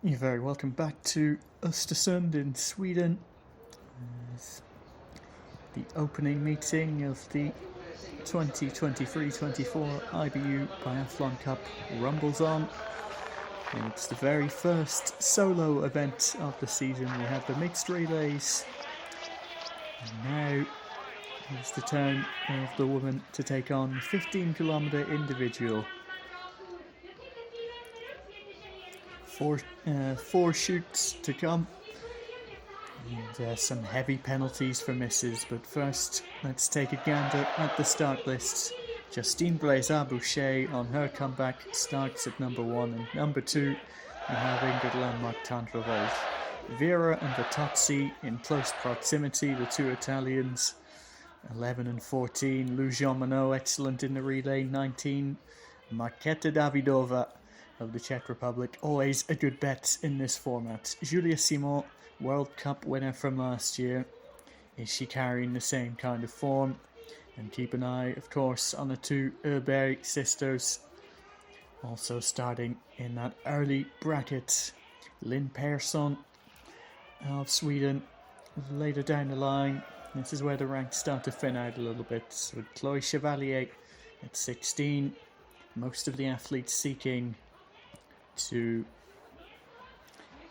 You're very welcome back to Ostersund in Sweden. As the opening meeting of the 2023-24 IBU Biathlon Cup rumbles on. And it's the very first solo event of the season. We have the mixed relays. And now it's the turn of the woman to take on the 15-kilometre individual. Four shoots to come, and some heavy penalties for misses. But first, let's take a gander at the start list. Justine Blaise-Boucher on her comeback starts at number 1, and number 2 we have Ingrid Landmark-Tandrevold. Vera and Vitozzi in close proximity, the two Italians, 11 and 14. Lou Jean Monod excellent in the relay, 19. Marketa Davidova of the Czech Republic, always a good bet in this format. Julia Simon, World Cup winner from last year. Is she carrying the same kind of form? And keep an eye, of course, on the two Öberg sisters. Also starting in that early bracket, Lynn Persson of Sweden. Later down the line, this is where the ranks start to thin out a little bit. With Chloe Chevalier at 16, most of the athletes seeking to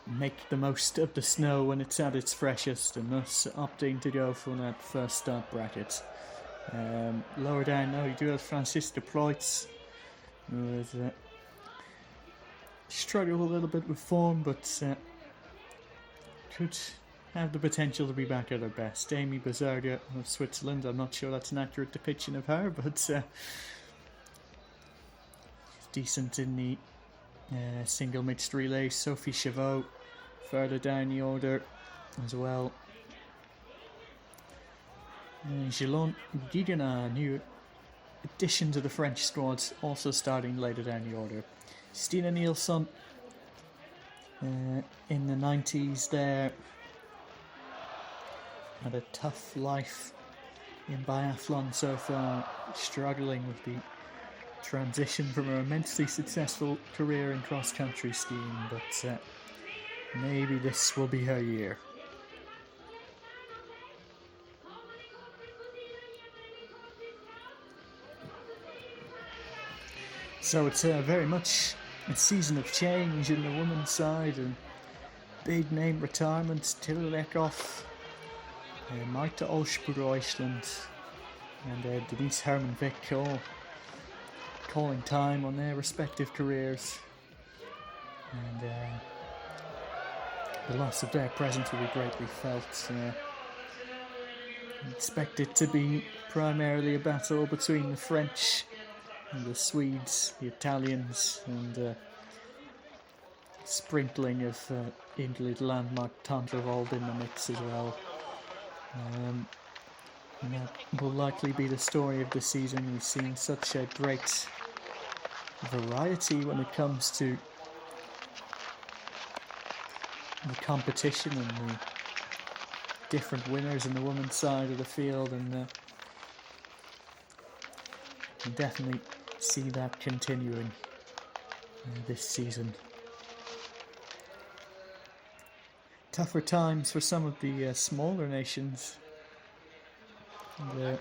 make the most of the snow when it's at its freshest, and thus opting to go for that first start bracket. Lower down now you do have Franziska Preuss, who has struggled a little bit with form, but could have the potential to be back at her best. Amy Bazarga of Switzerland, I'm not sure that's an accurate depiction of her, but decent in the single mixed relay. Sophie Chavot further down the order as well. Gilon Guigana, new addition to the French squad, also starting later down the order. Stina Nilsson in the 90s there. Had a tough life in biathlon so far, struggling with the transition from her immensely successful career in cross-country skiing, but maybe this will be her year. So it's very much a season of change in the women's side, and big name retirements. Tilla Leckhoff, Marta Olsbroichland and Denise Herman-Vick all calling time on their respective careers, and the loss of their presence will be greatly felt. I expect it to be primarily a battle between the French and the Swedes, the Italians, and sprinkling of Ingrid Landmark-Tandrevold in the mix as well. And that will likely be the story of the season. We've seen such a great variety when it comes to the competition and the different winners in the women's side of the field, and you can definitely see that continuing this season. Tougher times for some of the smaller nations, and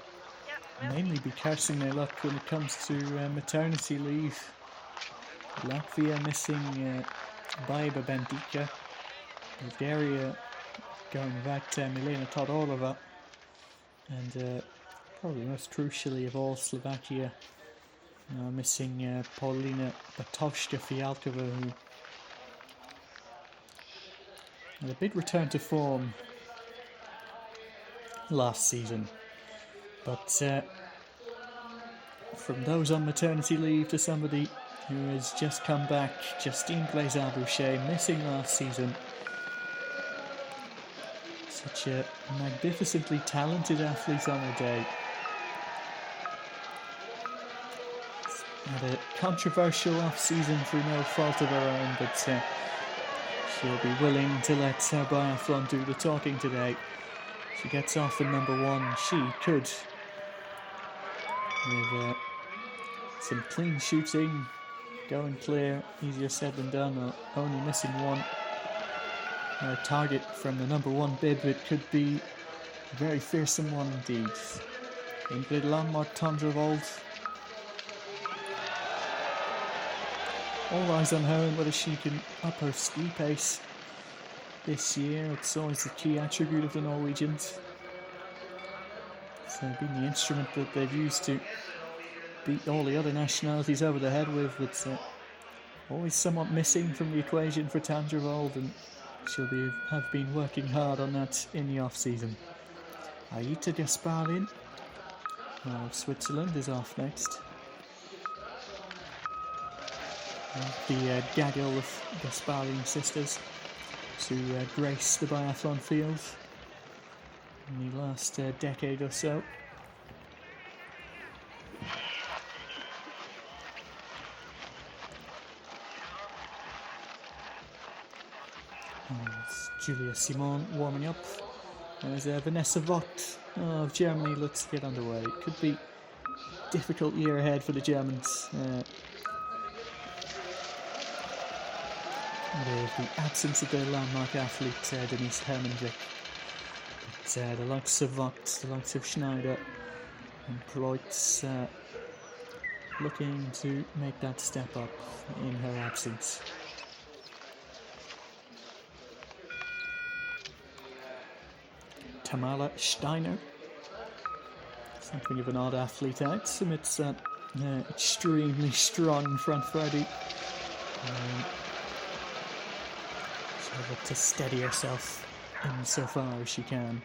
mainly be cursing their luck when it comes to maternity leave. Latvia missing Baiba Bendica, Bulgaria going back to Milena Todorova, and probably most crucially of all, Slovakia missing Paulina Batovska-Fialkova, who had a big return to form last season. But from those on maternity leave to somebody who has just come back, Justine Blaise-Boucher, missing last season. Such a magnificently talented athlete on her day. Had a controversial off-season through no fault of her own, but she'll be willing to let her biathlon do the talking today. She gets off in number 1. She could, with some clean shooting, going clear, easier said than done, or only missing one target from the number 1 bib. It could be a very fearsome one indeed. Ingrid Landmark Tondrevold. All eyes on her and whether she can up her ski pace this year. It's always the key attribute of the Norwegians. It's been the instrument that they've used to beat all the other nationalities over the head with. It's always somewhat missing from the equation for Tondrevold, and she'll have been working hard on that in the off-season. Aita Gasparin of Switzerland is off next. The gaggle of Gasparin sisters to grace the biathlon field in the last decade or so. Julia Simon warming up. There's Vanessa Vogt of Germany looks to get underway. It could be a difficult year ahead for the Germans. The absence of their landmark athlete, Denise Hermanvik. But the likes of Vogt, the likes of Schneider and Preutz looking to make that step up in her absence. Tamala Steiner, something of an odd athlete out amidst that extremely strong front Friday. She'll look to steady herself insofar as she can.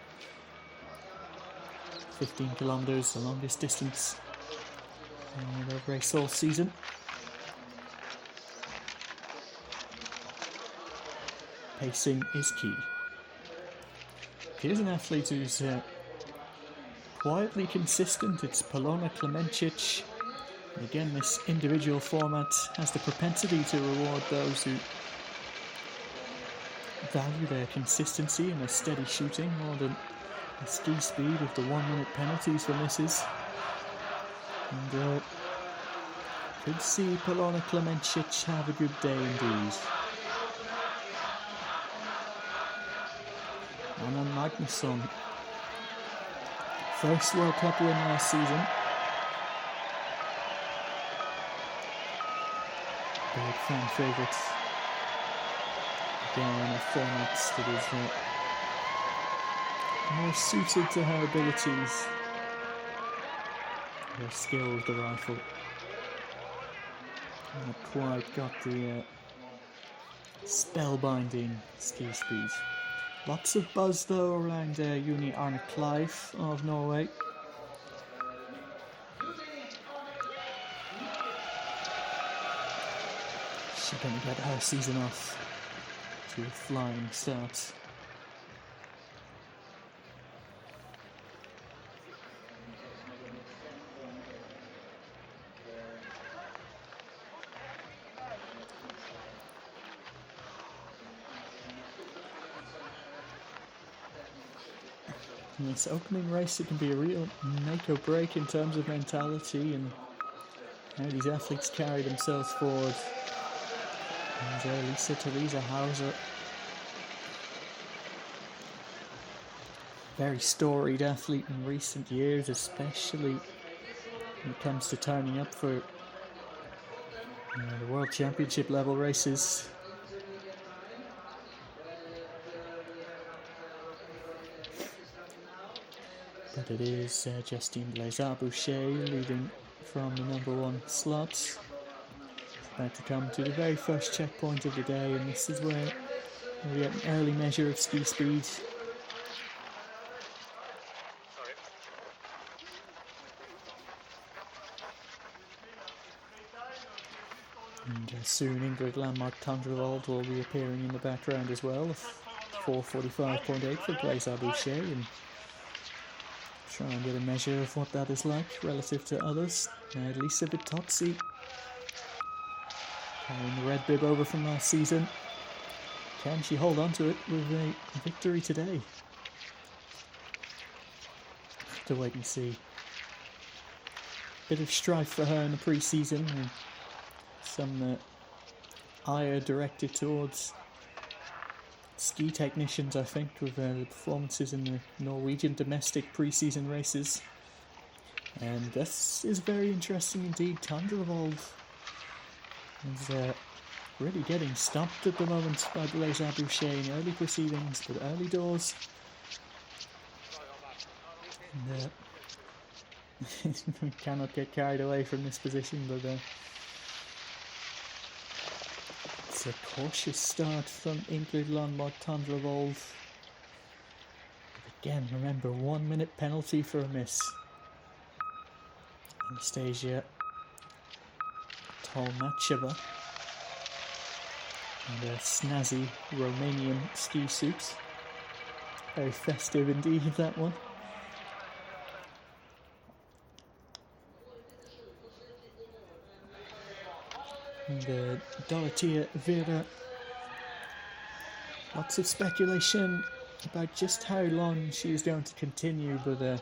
15 kilometres, the longest distance they've raced all season. Pacing is key. Here's an athlete who's quietly consistent. It's Polona Klemencic. And again, this individual format has the propensity to reward those who value their consistency and their steady shooting more than the ski speed of the 1-minute penalties for misses. And could see Polona Klemencic have a good day indeed. Anna Magnusson, first World Cup win last season. Big fan favourite. Again, a format that is more suited to her abilities, her skill with the rifle. Not quite got the spellbinding ski speed. Lots of buzz though around Juni Arne Kleiv of Norway. She's going to get her season off to a flying start. In this opening race, it can be a real make or break in terms of mentality and how these athletes carry themselves forward. And Lisa Theresa Hauser, very storied athlete in recent years, especially when it comes to turning up for the World Championship level races. But it is Justine Blaise-Boucher leading from the number 1 slot. It's about to come to the very first checkpoint of the day, and this is where we get an early measure of ski speed. And soon Ingrid Landmark Tondrevold will be appearing in the background as well. 4:45.8 for Blaise-Boucher, and try and get a measure of what that is like relative to others. Lisa Vitozzi, carrying the red bib over from last season. Can she hold on to it with a victory today? Have to wait and see. Bit of strife for her in the pre-season. some ire directed towards ski technicians, I think, with the performances in the Norwegian domestic pre-season races. And this is very interesting indeed. Tandrevold is really getting stopped at the moment by Blaise Boucher in early proceedings, but early doors. And we cannot get carried away from this position, but it's a cautious start from Ingrid Landmark Tandrevold. But again, remember, 1 minute penalty for a miss. Anastasia Tolmacheva and a snazzy Romanian ski suit. Very festive indeed, that one. And Dorothea Vera. Lots of speculation about just how long she is going to continue, but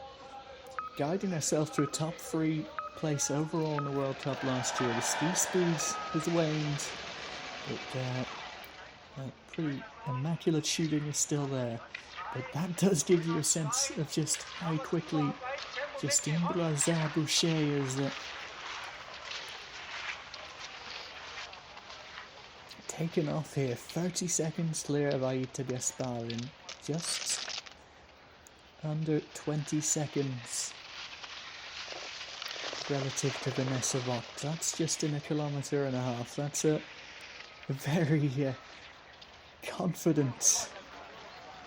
guiding herself to a top 3 place overall in the World Cup last year. The ski speed has waned, but pretty immaculate shooting is still there. But that does give you a sense of just how quickly Justine Blaise Boucher is taken off here. 30 seconds clear of Aita Gaspar in just under 20 seconds relative to Vanessa Vogt. That's just in 1.5 kilometers. That's a very confident,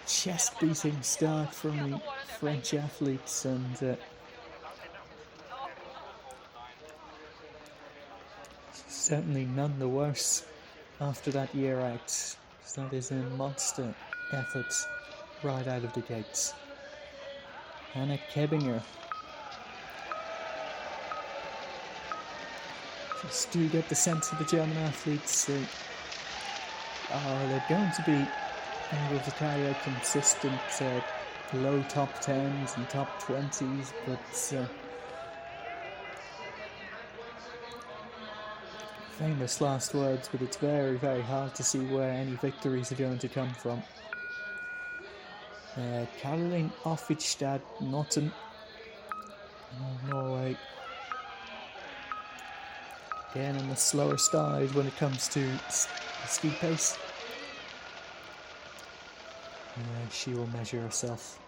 chest-beating start from the French athletes, and certainly none the worse after that year out. So that is a monster effort right out of the gates. Anna Kebinger. Just do get the sense of the German athletes. They're going to be able to carry out consistent low top 10s and top 20s, but famous last words, but it's very, very hard to see where any victories are going to come from. Caroline Offitstad Notten, Norway. Again on the slower side when it comes to ski pace. She will measure herself.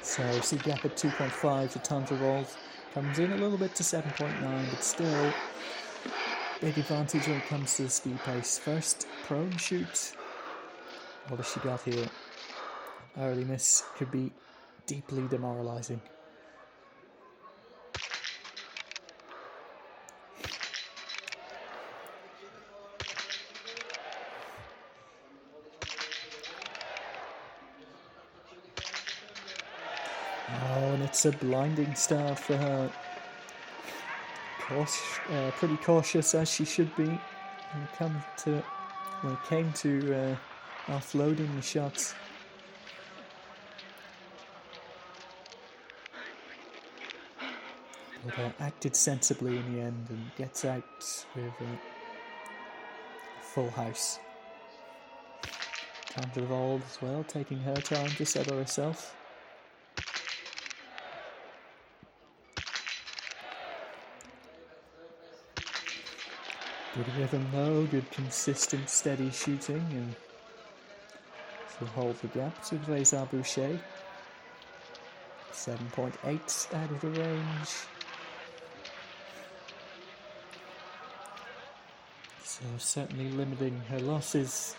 So see gap at 2.5 to Tandrevold. Comes in a little bit to 7.9, but still big advantage when it comes to the ski pace. First prone shoot. What has she got here? Early miss could be deeply demoralising. Oh, and it's a blinding start for her. Pretty cautious as she should be when it came to offloading the shots. But acted sensibly in the end and gets out with a full house. Tandrevold as well, taking her time to settle herself. Good rhythm though, good consistent steady shooting, and she'll hold the gap to Blaise Boucher. 7.8 out of the range. So certainly limiting her losses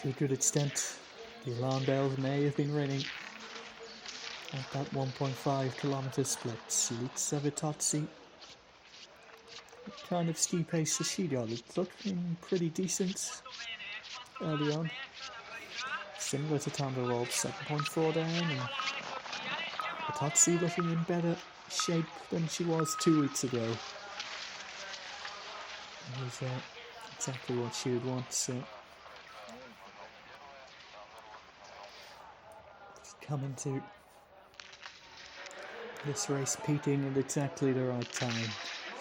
to a good extent. The alarm bells may have been ringing at that 1.5 kilometre split. Litsa Vitozzi. What kind of ski pace has she got? It's looking pretty decent early on. Similar to Tandrevold, 7.4 down, and Vitozzi looking in better shape than she was 2 weeks ago. It was exactly what she would want. So coming to This race peaking at exactly the right time.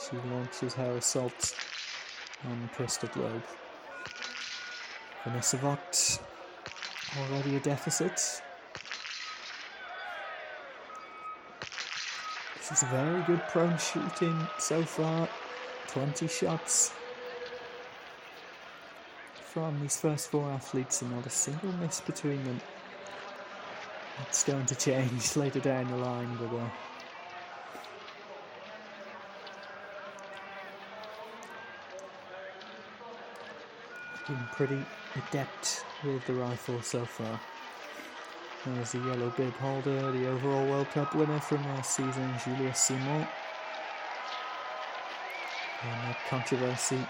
She launches her assault on Krista Globe. Vanessa Vogt already a deficit. This is very good prone shooting so far. 20 shots from these first 4 athletes and not a single miss between them. That's going to change later down the line, but been pretty adept with the rifle so far. There's the yellow bib holder, the overall World Cup winner from last season, Julia Simon. And that controversy in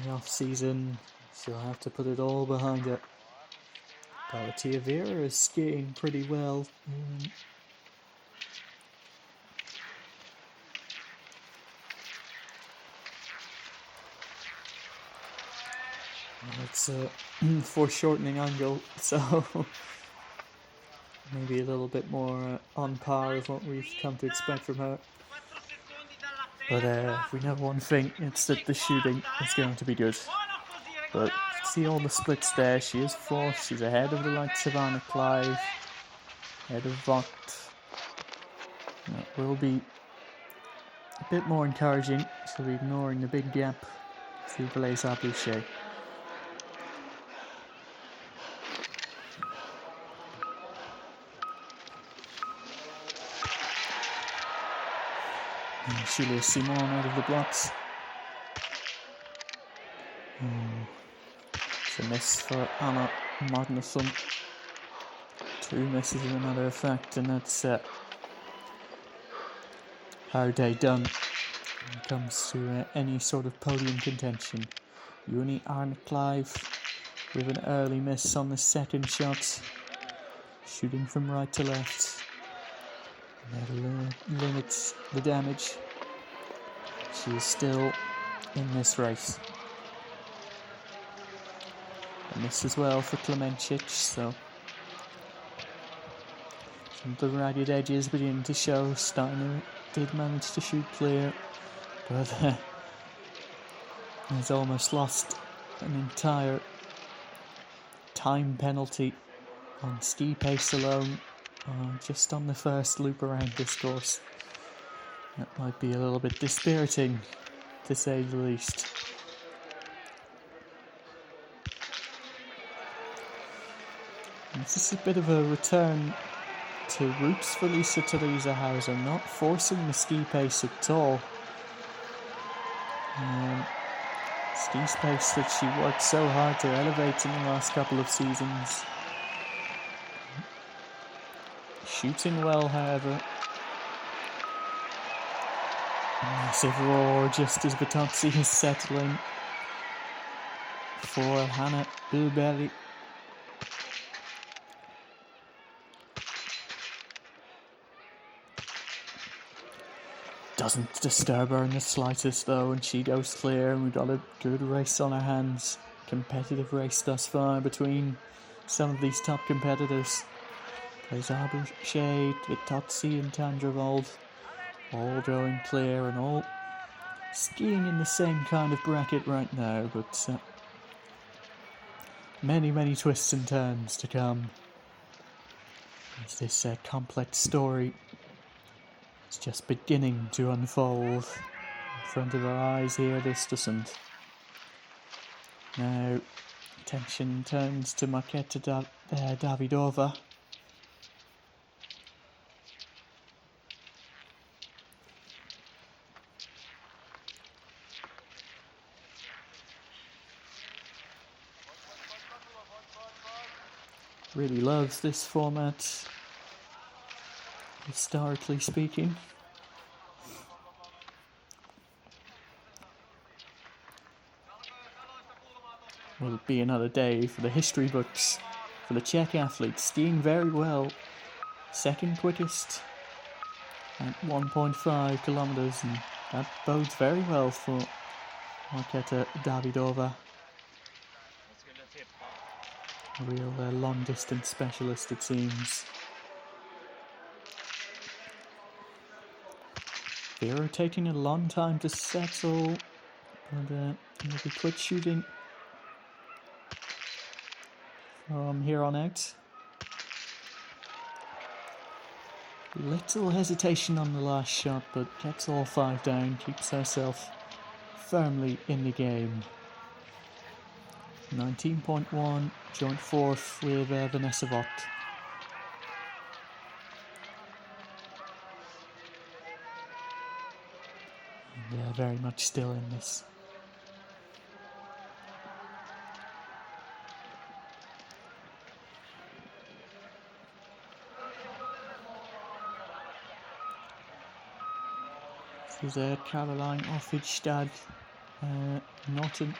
the off-season, she'll have to put it all behind her. Galatia Vera is skiing pretty well. It's a foreshortening angle, so maybe a little bit more on par with what we've come to expect from her. But if we know one thing, it's that the shooting is going to be good. But see all the splits there. She is fourth. She's ahead of the likes of Anna Clive, ahead of Vogt. That will be a bit more encouraging. She'll be ignoring the big gap through Blaise Boucher. Julia Simon out of the blocks. It's a miss for Anna Magnusson. 2 misses as a matter of fact, and that's her day done when it comes to any sort of podium contention. Uni Arne Clive with an early miss on the second shot, shooting from right to left. And that limits the damage. She is still in this race. A miss as well for Klemencic, so some of the ragged edges begin to show. Steiner did manage to shoot clear, but has almost lost an entire time penalty on ski pace alone, just on the first loop around this course. That might be a little bit dispiriting, to say the least. And this is a bit of a return to roots for Lisa Theresa Hauser, not forcing the ski pace at all. Ski pace that she worked so hard to elevate in the last couple of seasons. Shooting well, however. A massive roar just as Vitozzi is settling for Hannah Bilberry. Doesn't disturb her in the slightest though, and she goes clear, and we've got a good race on our hands. Competitive race thus far between some of these top competitors. Blaise Boucher, Vitozzi and Tandrevold, all going clear and all skiing in the same kind of bracket right now, but many twists and turns to come as this complex story is just beginning to unfold in front of our eyes here at Ostersund. Now, attention turns to Marketa Davidova. Really loves this format, historically speaking. Will be another day for the history books for the Czech athlete, skiing very well, second quickest at 1.5 kilometers, and that bodes very well for Marketa Davidova. A real long-distance specialist, it seems. Vera taking a long time to settle, but it'll be quick shooting from here on out. Little hesitation on the last shot, but gets all 5 down, keeps herself firmly in the game. 19.1, joint 4th with Vanessa Vogt. And very much still in this. This is Caroline Offigstad Norton.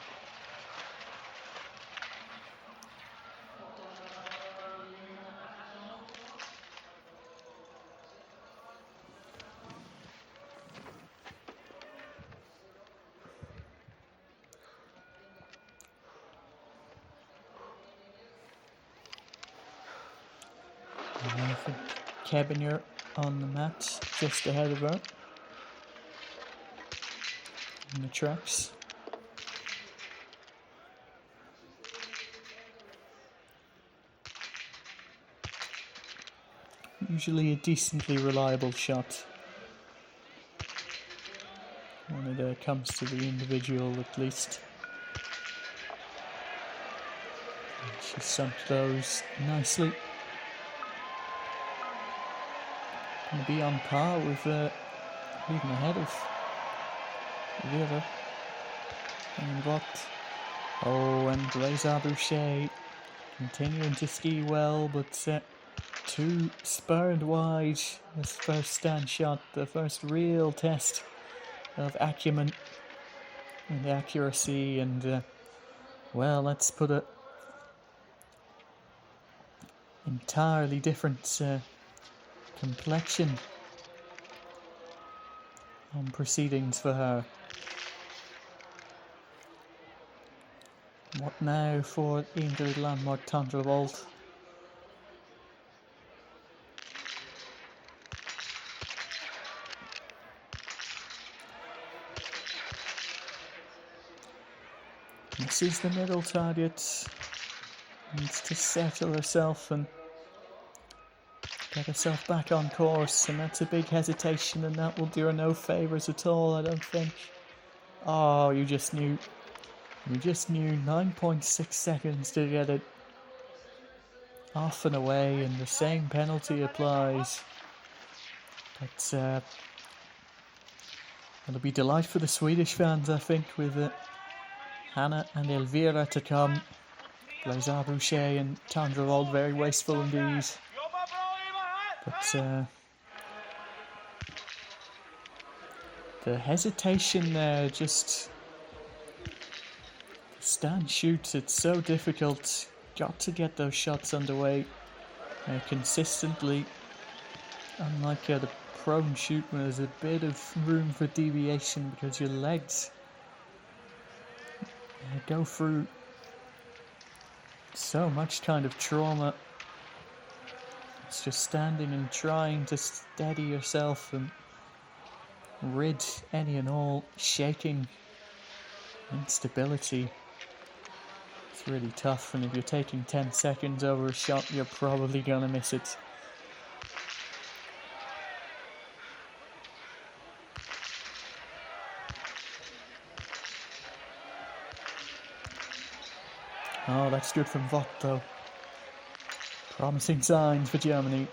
And I think Kebinger on the mat just ahead of her. In the tracks. Usually a decently reliable shot when it comes to the individual, at least. And she sunk those nicely. Going to be on par with even ahead of the other. And Vogt. Oh, and Blaise Boucher continuing to ski well, but too spurned wide. This first stand shot, the first real test of acumen and accuracy, and well, let's put a entirely different complexion on proceedings for her. What now for Ingrid Landmark Tandrevold? Misses the middle target. Needs to settle herself and get herself back on course, and that's a big hesitation, and that will do her no favours at all, I don't think. Oh, you just knew 9.6 seconds to get it off and away, and the same penalty applies. But it'll be delight for the Swedish fans, I think, with Hannah and Elvira to come. Blaise Boucher and Tandrevold very wasteful indeed. But the hesitation there, just stand shoot, it's so difficult. Got to get those shots underway consistently. Unlike the prone shoot where there's a bit of room for deviation because your legs go through so much kind of trauma. It's just standing and trying to steady yourself and rid any and all shaking instability. It's really tough, and if you're taking 10 seconds over a shot, you're probably going to miss it. Oh, that's good from Vogt though. Promising signs for Germany.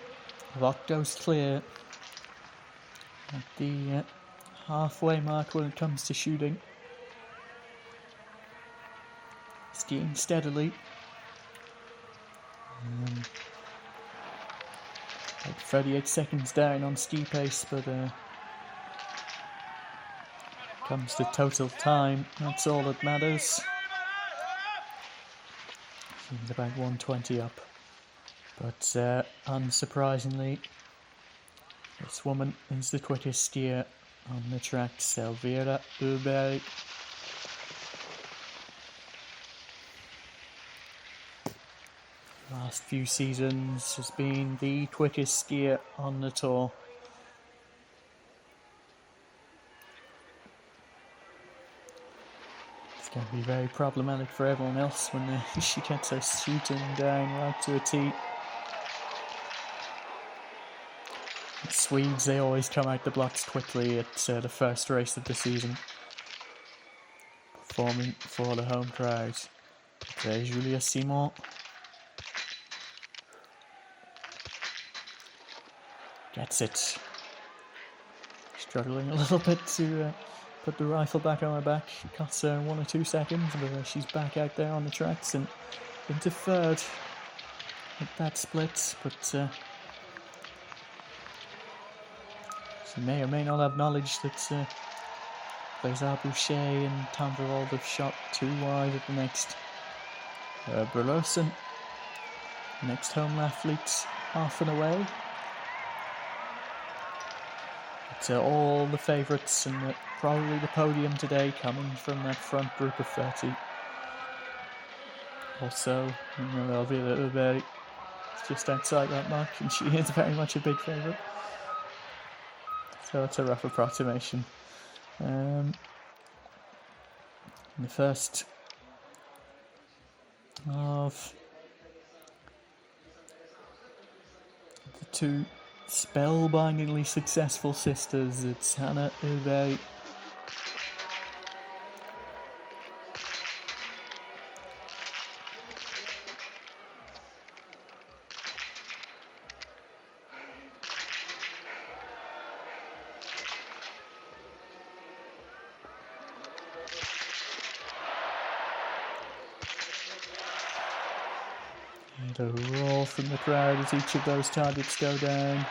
Vogt goes clear at the halfway mark when it comes to shooting. Skiing steadily. Like 38 seconds down on ski pace, but comes to total time, that's all that matters. Seems about 120 up. But unsurprisingly, this woman is the quickest skier on the tracks, Elvira Uberg. Last few seasons has been the quickest skier on the tour. Going to be very problematic for everyone else when she gets her shooting down right to a tee. The Swedes, they always come out the blocks quickly at the first race of the season, performing for the home crowd. There's Julia Simon. Gets it. Struggling a little bit to put the rifle back on her back. It costs her 1 or 2 seconds, but she's back out there on the tracks and into third with that split. But she may or may not have knowledge that César Boucher and Tom Verwolde have shot too wide at the next. Berlosen, next home athlete, half and away. It's all the favourites and probably the podium today coming from that front group of 30. Also, Elvira Uberg is just outside that mark, and she is very much a big favourite. So it's a rough approximation. In the first of the two spellbindingly successful sisters, it's Hannah Uberg and a roar from the crowd as each of those targets go down.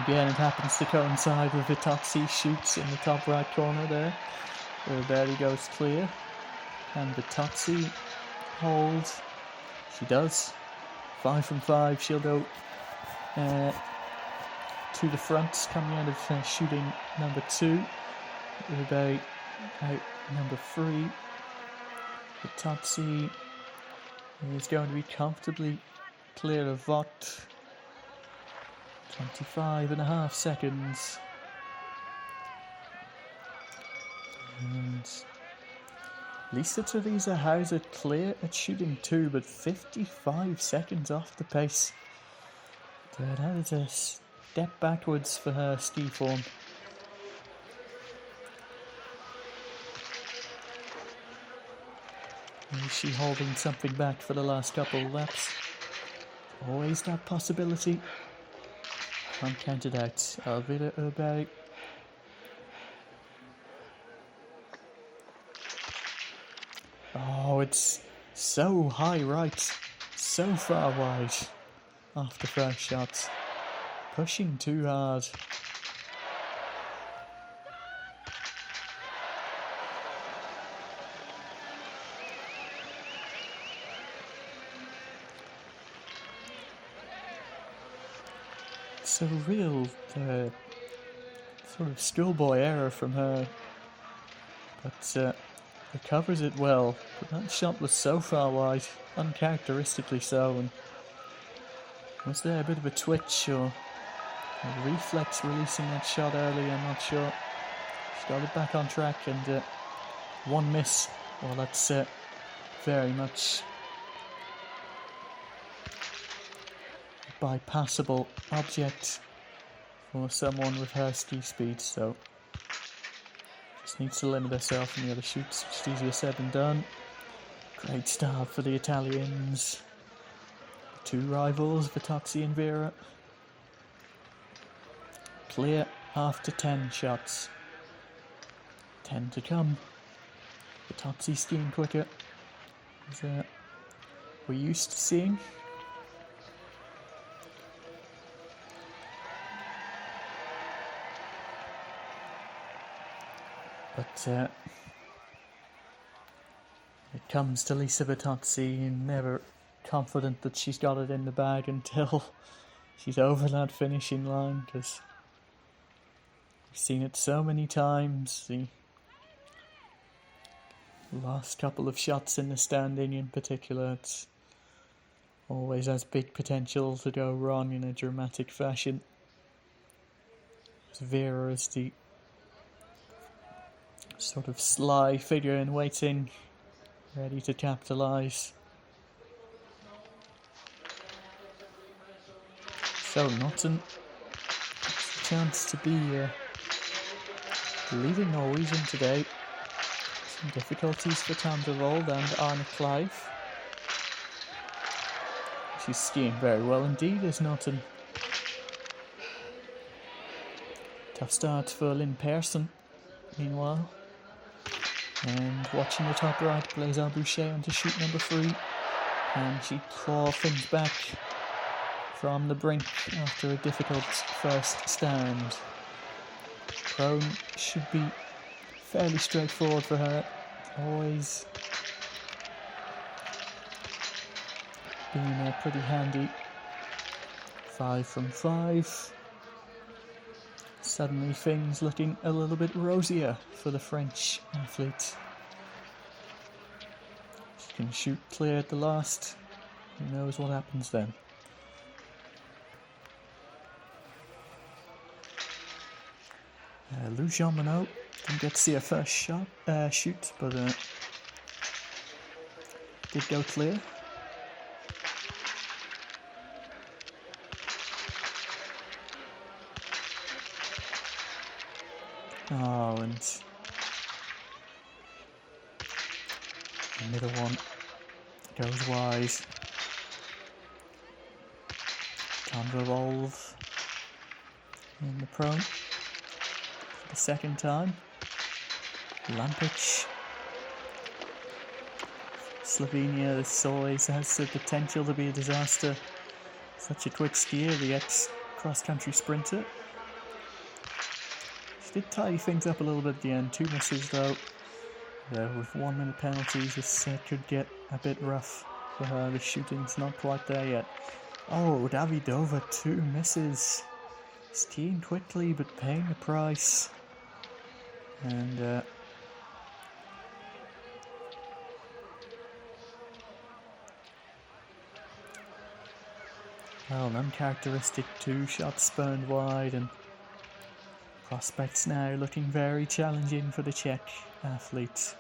Again, it happens to coincide with Vitozzi shoots in the top right corner there. Uberg goes clear. And Vitozzi hold. She does. 5 from 5. She'll go to the front, coming out of shooting number 2. Uberg out number 3. Vitozzi is going to be comfortably clear of Vought. 25.5 seconds. And Lisa Teresa Hauser clear at shooting 2, but 55 seconds off the pace. That is a step backwards for her ski form. Is she holding something back for the last couple of laps? Always that possibility. Can't count it out. Elvira Uberg. Oh, it's so high right, so far wide off the first shot. Pushing too hard. It's a real sort of schoolboy error from her, but recovers it well. But that shot was so far wide, uncharacteristically so, and was there a bit of a twitch or a reflex releasing that shot early? I'm not sure. She got it back on track, and one miss. Well, that's very much bypassable object for someone with her ski speed, so just needs to limit herself in the other shoots, which is easier said than done. Great start for the Italians. Two rivals, Vitozzi and Vera. Clear after 10 shots. 10 to come. Vitozzi skiing quicker, as we're used to seeing. But it comes to Lisa Vitozzi, never confident that she's got it in the bag until she's over that finishing line, because we've seen it so many times. The last couple of shots in the standing in particular, it's always has big potential to go wrong in a dramatic fashion. Vera is the Sort of sly figure in waiting, ready to capitalise. So Norton has a chance to be leading Norwegian today. Some difficulties for Tom de Vold and Arne Clive. She's skiing very well indeed, is Norton. Tough start for Lynn Persson, meanwhile. And watching the top right, Blaise Boucher onto chute number 3. And she claw things back from the brink after a difficult first stand. Prone should be fairly straightforward for her. Always being pretty handy. 5 from 5. Suddenly things looking a little bit rosier for the French athlete. She can shoot clear at the last. Who knows what happens then? Lou Jean Monod didn't get to see her first shoot, but did go clear. Oh, and the middle one goes wide. Time to revolve in the prone for the second time. Lampic. Slovenia, this always has the potential to be a disaster. Such a quick skier, the ex-cross-country sprinter. She did tidy things up a little bit at the end. 2 misses though. With 1 minute penalties, this could get a bit rough for her. The shooting's not quite there yet. Oh, Davidova, 2 misses. Skiing quickly but paying the price. And well, an uncharacteristic 2 shots spurned wide, and prospects now looking very challenging for the Czech athlete.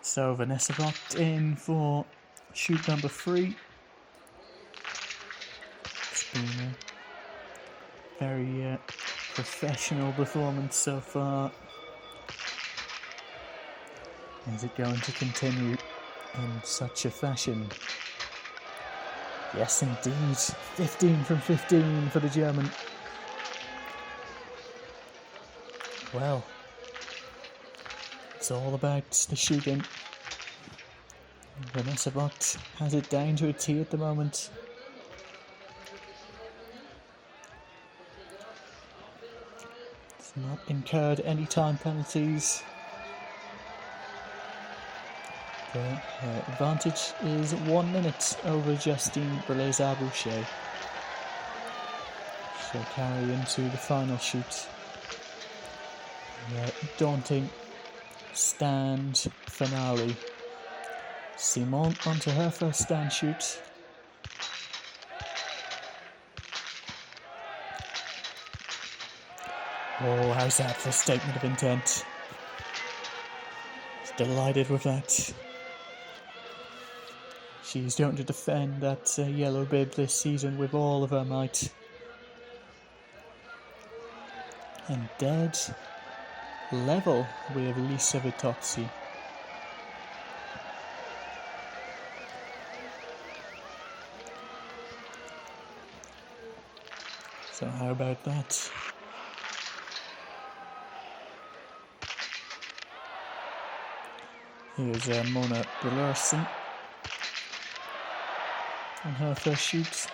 So Vanessa Vogt in for chute number 3. It's been a very professional performance so far. Is it going to continue in such a fashion? Yes, indeed. 15 from 15 for the German. Well, it's all about the shooting. Vanessa Vogt has it down to a T at the moment. It's not incurred any time penalties. The advantage is 1 minute over Justine Blaise Boucher. She'll carry into the final shoot. Daunting stand finale. Simon onto her first stand shoot. Oh, how's that for a statement of intent? Delighted with that. She's going to defend that yellow bib this season with all of her might. And dead level with Lisa Vitozzi. So how about that? Here's Mona Brillerson on her first shoot.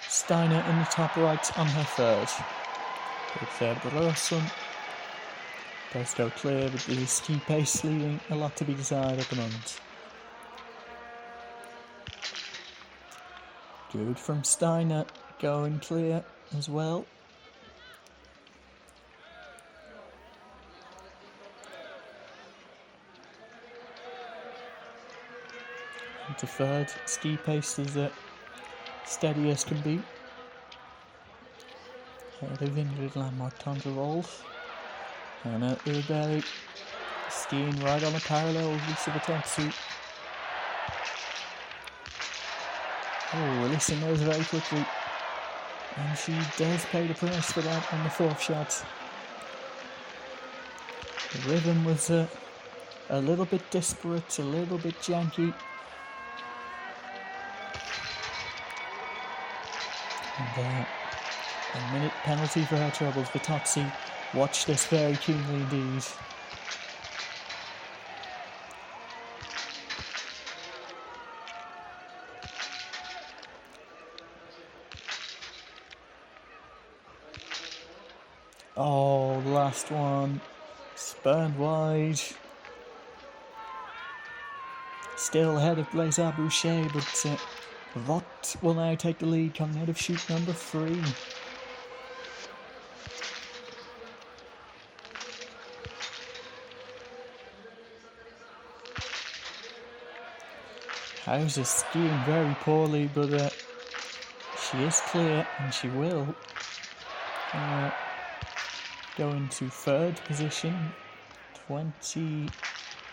Steiner in the top right on her third. With Brillerson Does go clear, but the ski pace leaving a lot to be desired at the moment. Good from Steiner, going clear as well. Into third, ski pace is steady as can be. Ahead of Ingrid Landmark Tondervold. Anna Uberg skiing right on a parallel with Lisa Vitozzi. Oh, releasing those very quickly. And she does pay the price for that on the fourth shot. The rhythm was a little bit disparate, a little bit janky. And a minute penalty for her troubles. Vitozzi watched this very keenly indeed. Oh, the last one. Spurned wide. Still ahead of Blaise Boucher, but Vought will now take the lead coming out of chute number 3. Hauser skiing very poorly, but she is clear and she will go into third position,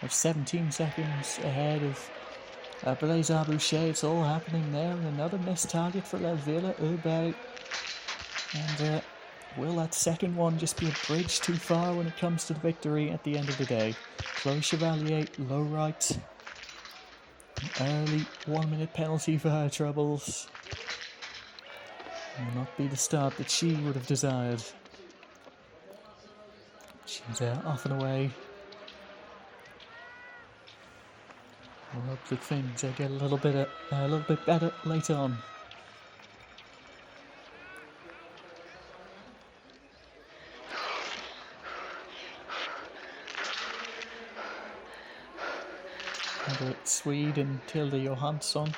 17 seconds ahead of Blaise Boucher. It's all happening there, and another missed target for Elvira Uberg. And will that second one just be a bridge too far when it comes to the victory at the end of the day? Chloe Chevalier, low right. An early 1 minute penalty for her troubles. Will not be the start that she would have desired. She's off and away. I hope that things get a little bit better later on. And Swede and Tilda Johansson.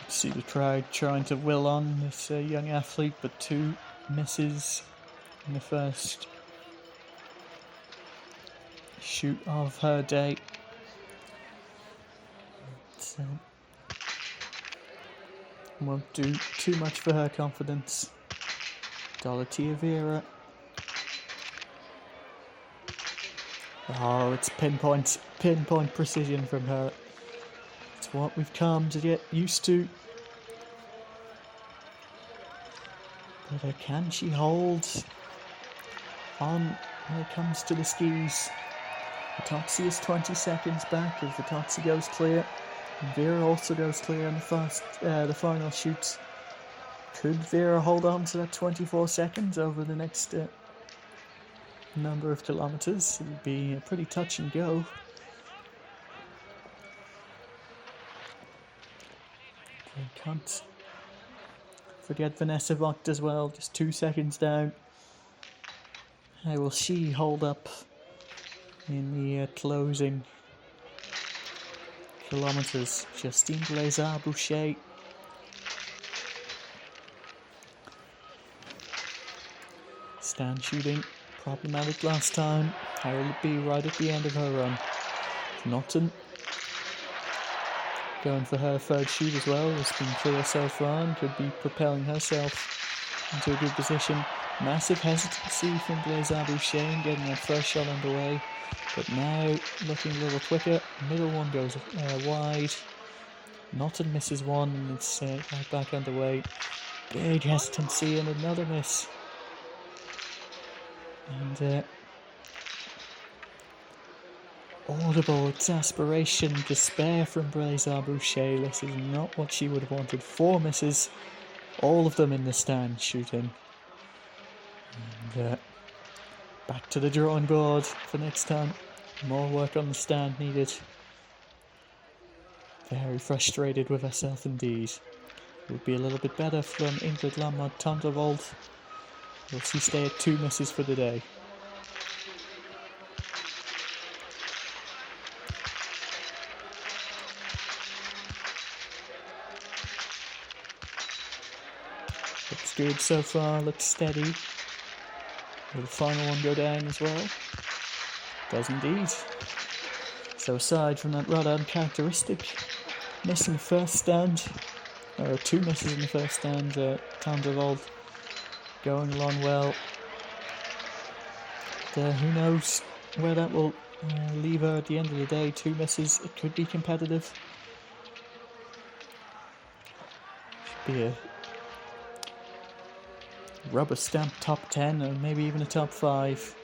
See the crowd trying to will on this young athlete, but 2 misses in the first shoot of her day. So won't do too much for her confidence. Dorothea Vera. Oh, it's pinpoint precision from her. It's what we've come to get used to. But can she hold on when it comes to the skis? Vitozzi is 20 seconds back. If Vitozzi goes clear, and Vera also goes clear on the final shoot. Could Vera hold on to that 24 seconds over the next number of kilometers? It would be a pretty touch and go. I can't forget Vanessa Vogt as well, just 2 seconds down. How will she hold up in the closing kilometers? Justine Blaise Boucher. Stand shooting, problematic last time. How will it be right at the end of her run? Naughton going for her third shoot as well. Has been clear so far and could be propelling herself into a good position. Massive hesitancy from Blaise Boucher in getting that first shot underway, but now looking a little quicker. Middle one goes wide. Naughton misses one and it's right back underway. Big hesitancy and another miss. And audible exasperation, despair from Blaise Boucher. This is not what she would have wanted. 4 misses, all of them in the stand shooting. And back to the drawing board for next time. More work on the stand needed. Very frustrated with herself indeed. It would be a little bit better from Ingrid Lammert Tondervold. Will she stay at 2 misses for the day? Looks good so far, looks steady. Will the final one go down as well? Does indeed. So aside from that rather uncharacteristic miss in the first stand, or 2 misses in the first stand, Tondervold going along well. Who knows where that will leave her at the end of the day. 2 misses, it could be competitive. Should be a rubber stamp top 10 or maybe even a top 5.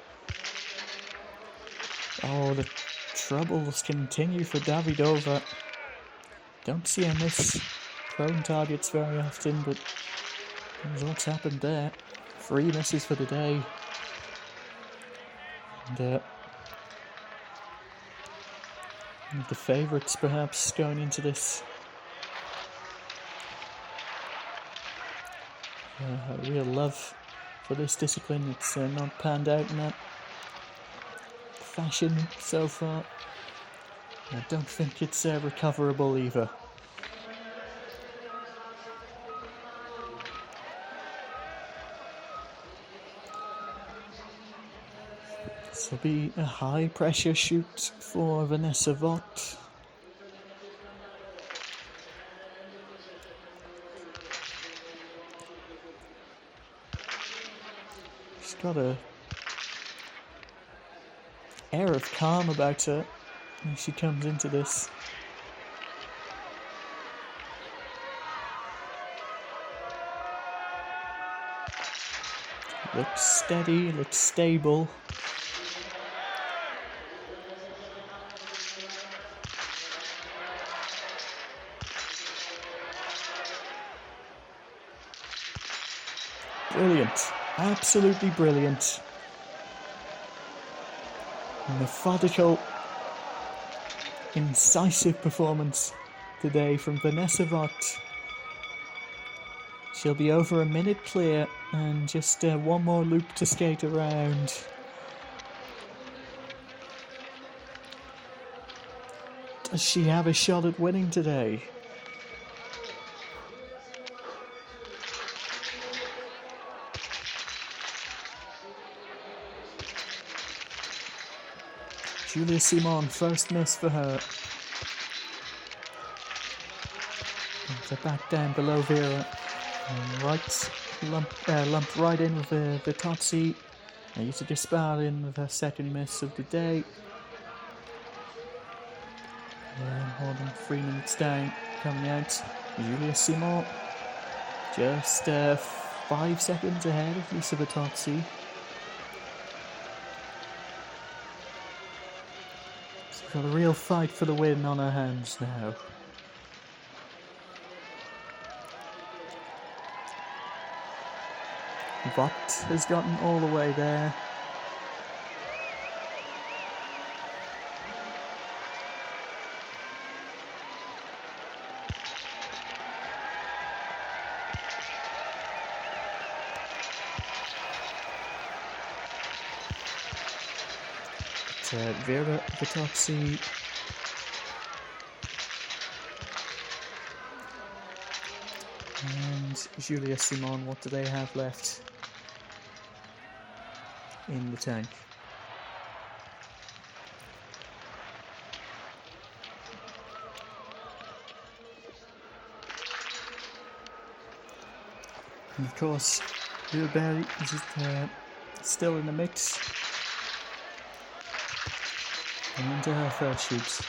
Oh, the troubles continue for Davidova. Don't see her miss prone targets very often, but that's what's happened there. 3 misses for the day. And one of the favourites perhaps going into this. A real love for this discipline. It's not panned out in that fashion so far. I don't think it's recoverable either. This will be a high pressure shoot for Vanessa Vogt. She's got a air of calm about her when she comes into this. Looks steady, looks stable. Brilliant, absolutely brilliant. Methodical, incisive performance today from Vanessa Vogt. She'll be over a minute clear and just one more loop to skate around. Does she have a shot at winning today? Julia Simon, first miss for her. So back down below Vera. Right, lumped right in with the Totsi. Lisa Gaspar in with her second miss of the day. Holding 3 minutes down, coming out. Julia Simon just 5 seconds ahead of Lisa Bertozzi. She's got a real fight for the win on her hands now. Vogt has gotten all the way there. Vera Bertozzi and Julia Simon, what do they have left in the tank? And of course, Berry is still in the mix. And into her first shoot.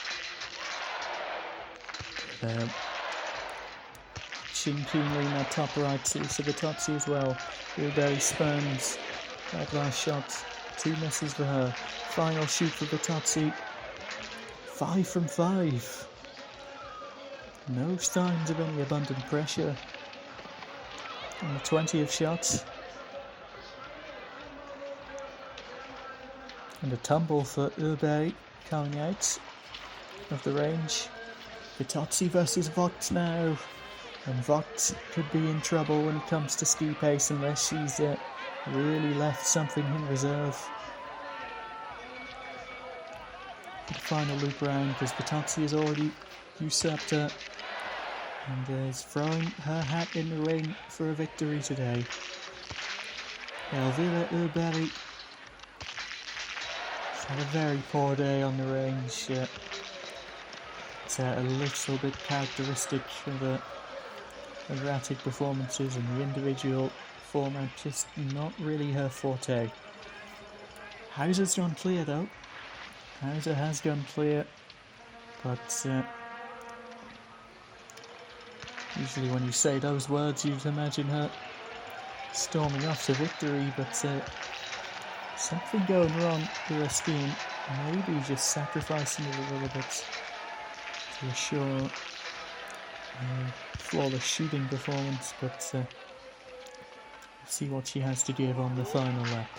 Watching keenly in that top right, Lisa Bertozzi as well. Berry spurns that last shot. 2 misses for her. Final shoot for Bertozzi. 5 from 5. No signs of any abundant pressure on the 20th shot. And a tumble for Urberry coming out of the range. Vitozzi versus Vogt now. And Vogt could be in trouble when it comes to ski pace unless she's really left something in reserve for the final loop round, because Vitozzi has already usurped her and is throwing her hat in the ring for a victory today. Elvira Urberry has had a very poor day on the range. It's a little bit characteristic for the erratic performances, and the individual format just not really her forte. Hauser's gone clear though. Hauser has gone clear, but usually when you say those words you'd imagine her storming off to victory, but something going wrong with her skiing. Maybe just sacrificing it a little bit to assure flawless shooting performance, but see what she has to give on the final lap.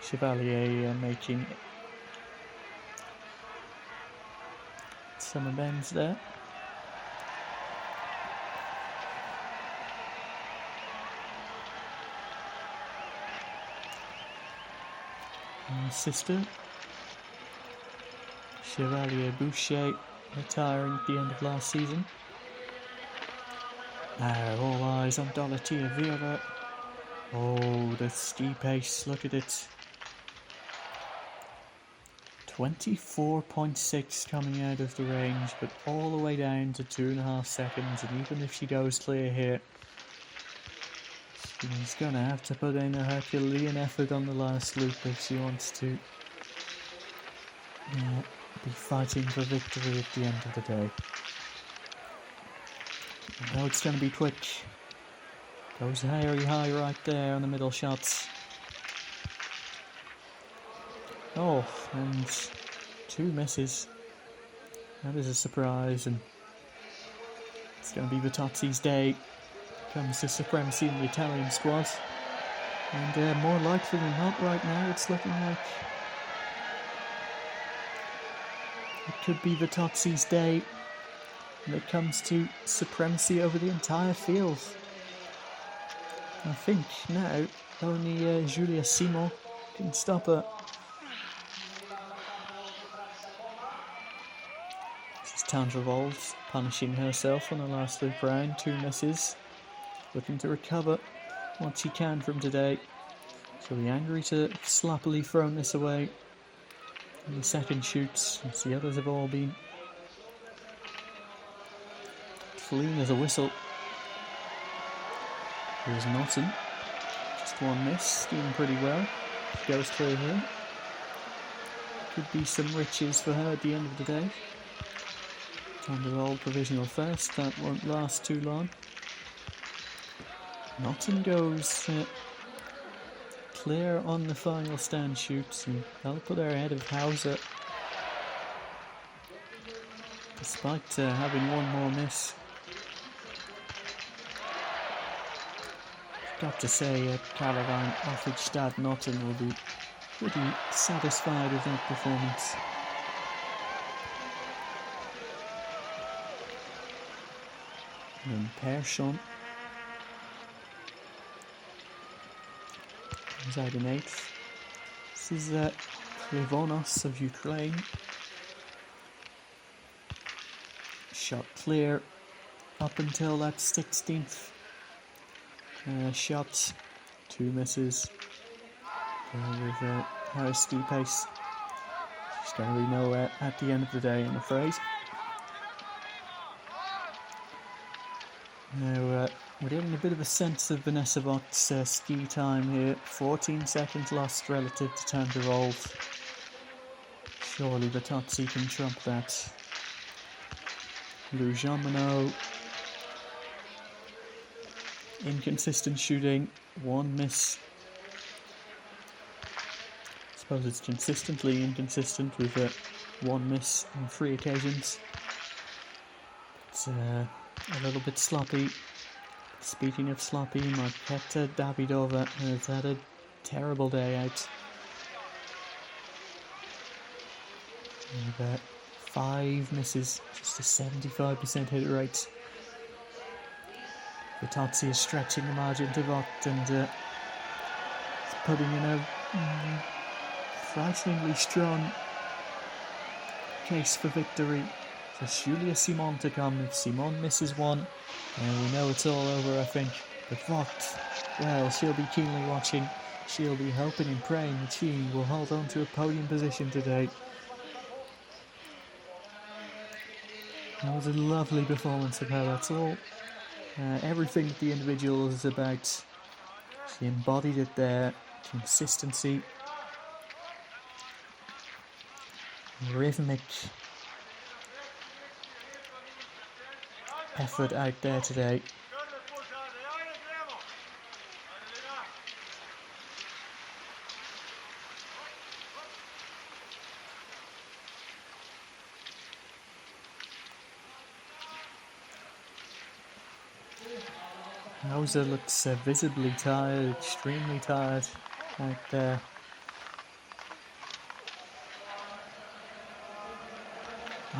Chevalier making some amends there. And sister Chevalier Boucher retiring at the end of last season. Now all eyes on Dorothea Viera. Oh, the ski pace, look at it. 24.6 coming out of the range, but all the way down to 2.5 seconds, and even if she goes clear here, she's going to have to put in a Herculean effort on the last loop if she wants to be fighting for victory at the end of the day. I know it's going to be quick. Goes very high right there on the middle shots. Oh, and 2 misses. That is a surprise, and it's going to be Vitozzi's day. Comes to supremacy in the Italian squad, and more likely than not right now it's looking like it could be Vitozzi's day when it comes to supremacy over the entire field. I think now only Julia Simon can stop her. This is Tandra Volz punishing herself on the last loop round. 2 misses. Looking to recover what she can from today. She'll be angry to have sloppily thrown this away in the second shoots, since the others have all been clean as a whistle. Here's Naughton. Just 1 miss, doing pretty well. She goes clear here. Could be some riches for her at the end of the day. Under old provisional first, that won't last too long. Naughton goes clear on the final stand shoots, and that'll put her ahead of Hauser, despite having 1 more miss. Got to say, Caroline Offridstad Naughton will be pretty satisfied with that performance. And then Persson comes out in 8th. This is Krivonos of Ukraine. Shot clear up until that 16th shot. 2 misses. With her ski pace, she's going to be nowhere at the end of the day, I'm afraid. Now, we're getting a bit of a sense of Vanessa Vogt's ski time here. 14 seconds lost relative to Tandra Rolf. Surely Vitozzi can trump that. Lou Jean Monod. Inconsistent shooting. 1 miss. I suppose it's consistently inconsistent with 1 miss on 3 occasions. It's a little bit sloppy. Speaking of sloppy, Marketa Davidova has had a Terrible day out. And 5 misses, just a 75% hit rate. Vitozzi is stretching the margin to Vogt and putting in a frighteningly strong case for victory. So Julia Simon to come. If Simon misses one, we know it's all over, I think. But Vogt, well, she'll be keenly watching. She'll be hoping and praying that she will hold on to a podium position today. That was a lovely performance of her, that's all. Everything that the individual is about, she embodied it there. Consistency, rhythmic effort out there today. Hauser looks visibly tired, extremely tired out there.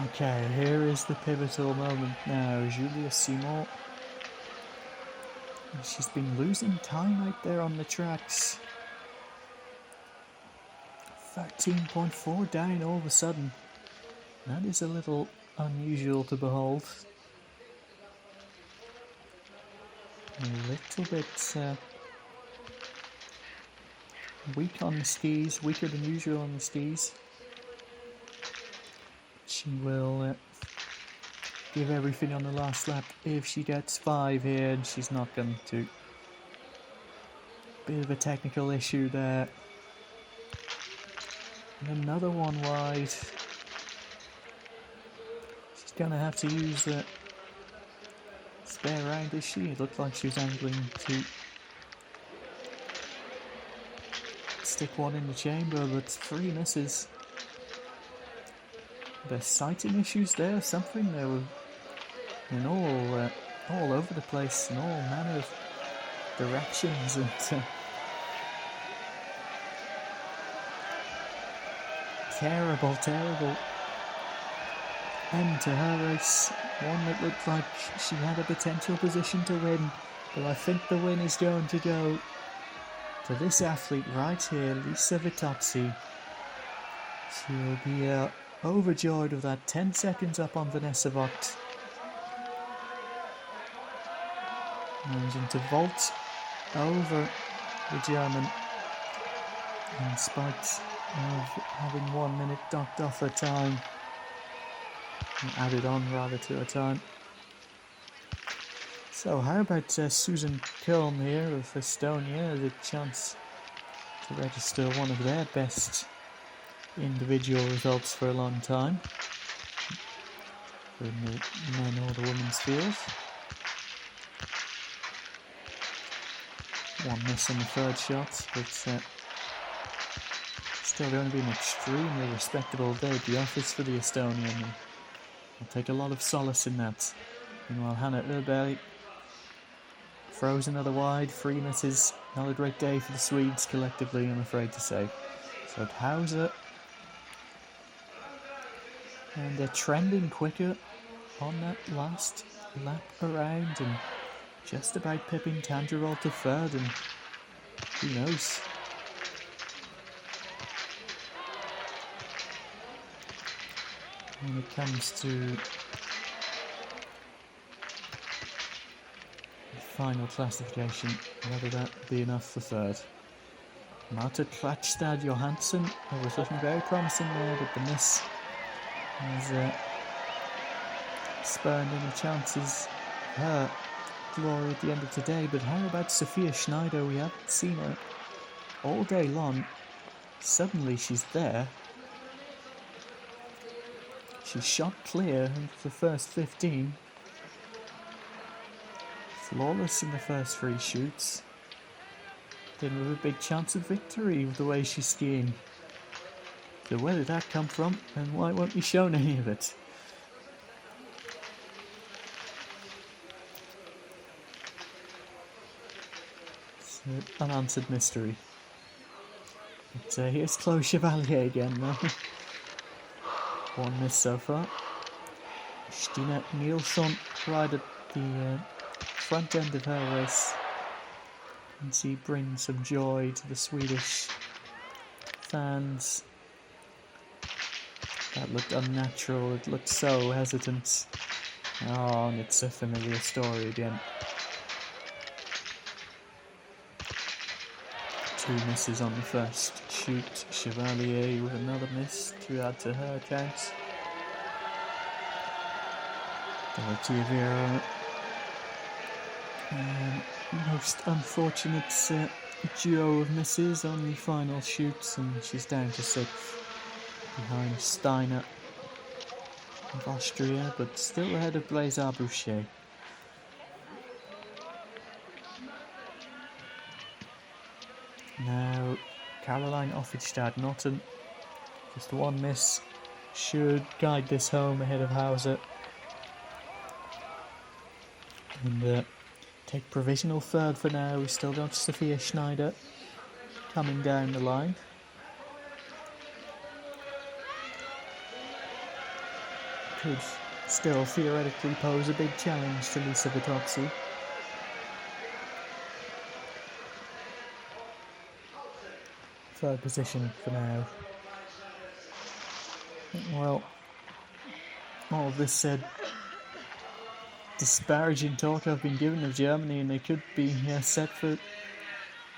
Okay, here is the pivotal moment now. Julia Simon. She's been losing time out there on the tracks. 13.4 down all of a sudden. That is a little unusual to behold. A little bit weak on the skis, weaker than usual on the skis. She will give everything on the last lap if she gets 5 here, and she's not going to. Bit of a technical issue there. And another one wide. She's going to have to use the spare round, is she? It looked like she was angling to stick one in the chamber, but 3 misses. There's sighting issues there, something. They were in all over the place, in all manner of directions, and terrible end to her race. One that looked like she had a potential position to win, but I think the win is going to go to this athlete right here, Lisa Vitozzi. She'll be overjoyed with that. 10 seconds up on Vanessa Vogt. Managing to vault over the German in spite of having 1 minute docked off her time. Added on rather to her time. So how about Susan Köln here of Estonia, the chance to register one of their best individual results for a long time in the men or the women's field. 1 miss on the 3rd shot, but still going to be an extremely respectable day at the office for the Estonian, and I'll take a lot of solace in that. Meanwhile, Hannah Öberg throws another wide, 3 misses. Not a great day for the Swedes collectively, I'm afraid to say. So Hauser, and they're trending quicker on that last lap around, and just about pipping Tangerol to 3rd, and who knows. When it comes to the final classification, whether that be enough for 3rd. Marta Klatstad Johansson, who was looking very promising there, but the miss has spurned any chances of her glory at the end of today. But how about Sophia Schneider? We haven't seen her all day long. Suddenly she's there. She shot clear into the first 15. Flawless in the first 3 shoots. Then with a big chance of victory with the way she's skiing. So where did that come from, and why won't we shown any of it? It's an unanswered mystery. But here's Chloe Chevalier again though. One miss so far. Stina Nilsson right at the front end of her race. And she brings some joy to the Swedish fans. That looked unnatural, it looked so hesitant. Oh, and it's a familiar story again. 2 misses on the first shoot. Chevalier with another miss to add to her counts. Dorothea Vera, most unfortunate duo of misses on the final shoots, and she's down to 6th behind Steiner of Austria, but still ahead of Blaise Boucher. Now Caroline Offenstad-Notten, just 1 miss, should guide this home ahead of Hauser. And take provisional 3rd for now. We still got Sophia Schneider coming down the line. Could still theoretically pose a big challenge to Lisa Vitozzi. Third position for now. Well, all of this said, disparaging talk I've been given of Germany, and they could be set for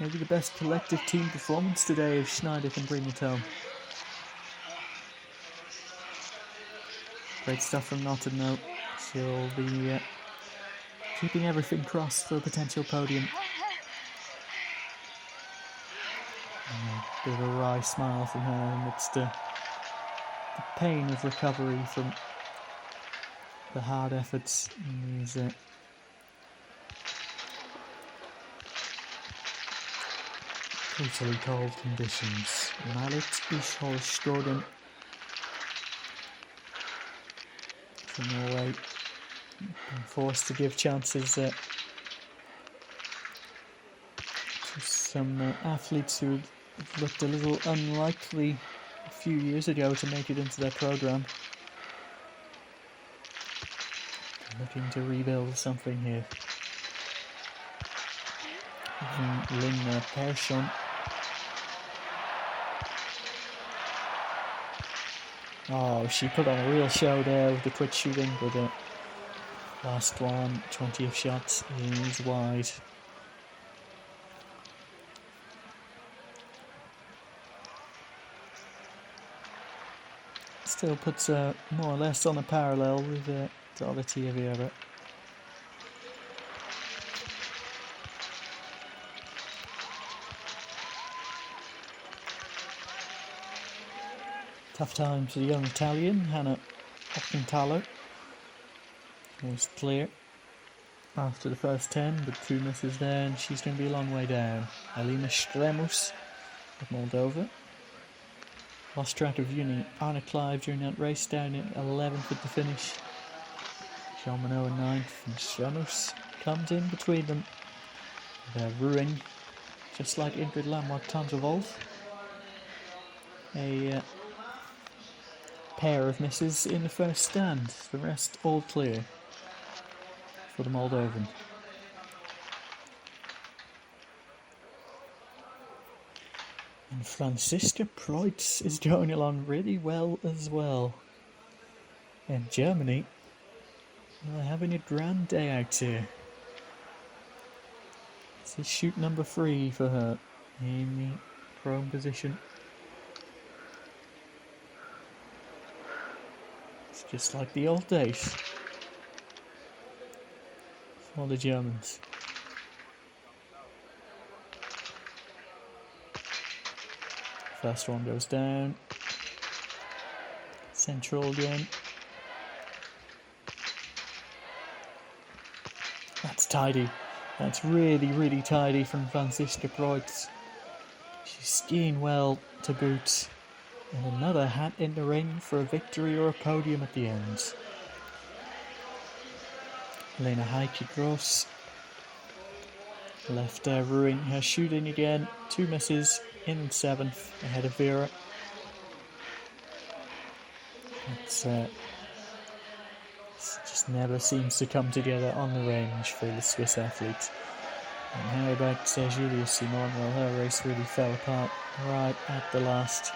maybe the best collective team performance today if Schneider can bring it home. Great stuff from Notten though. She'll be keeping everything crossed for a potential podium. A bit of a wry smile from her amidst the pain of recovery from the hard efforts in these brutally cold conditions. Marit Isholskogen from Norway, been forced to give chances to some athletes who looked a little unlikely a few years ago to make it into their programme. Looking to rebuild something here. Lynn Persson. Oh, she put on a real show there with the quick shooting, but the last one, 20th shot, is wide. Still puts more or less on a parallel with Dorothea Vera. Tough time for the young Italian, Hannah Ockenthaler. Was clear after the first 10, but 2 misses there, and she's going to be a long way down. Alina Stremus of Moldova. Lost track of Anna Clive during that race, down at 11th at the finish. Jean Monod in 9th, and Stremus comes in between them. They're ruining, just like Ingrid Landmark Tanzerwolf. A pair of misses in the first stand, the rest all clear for the Moldovan. And Franziska Preutz is going along really well as well. And Germany are having a grand day out here. This is shoot number 3 for her in the prone position. It's just like the old days for the Germans. First one goes down. Central again. That's tidy. That's really, really tidy from Franziska Preutz. She's skiing well to boot. And another hat in the ring for a victory or a podium at the end. Lena Heike Gross left ruining her shooting again. 2 misses. in 7th ahead of Vera. It just never seems to come together on the range for the Swiss athlete. And how about Julia Simon? Well, her race really fell apart right at the last.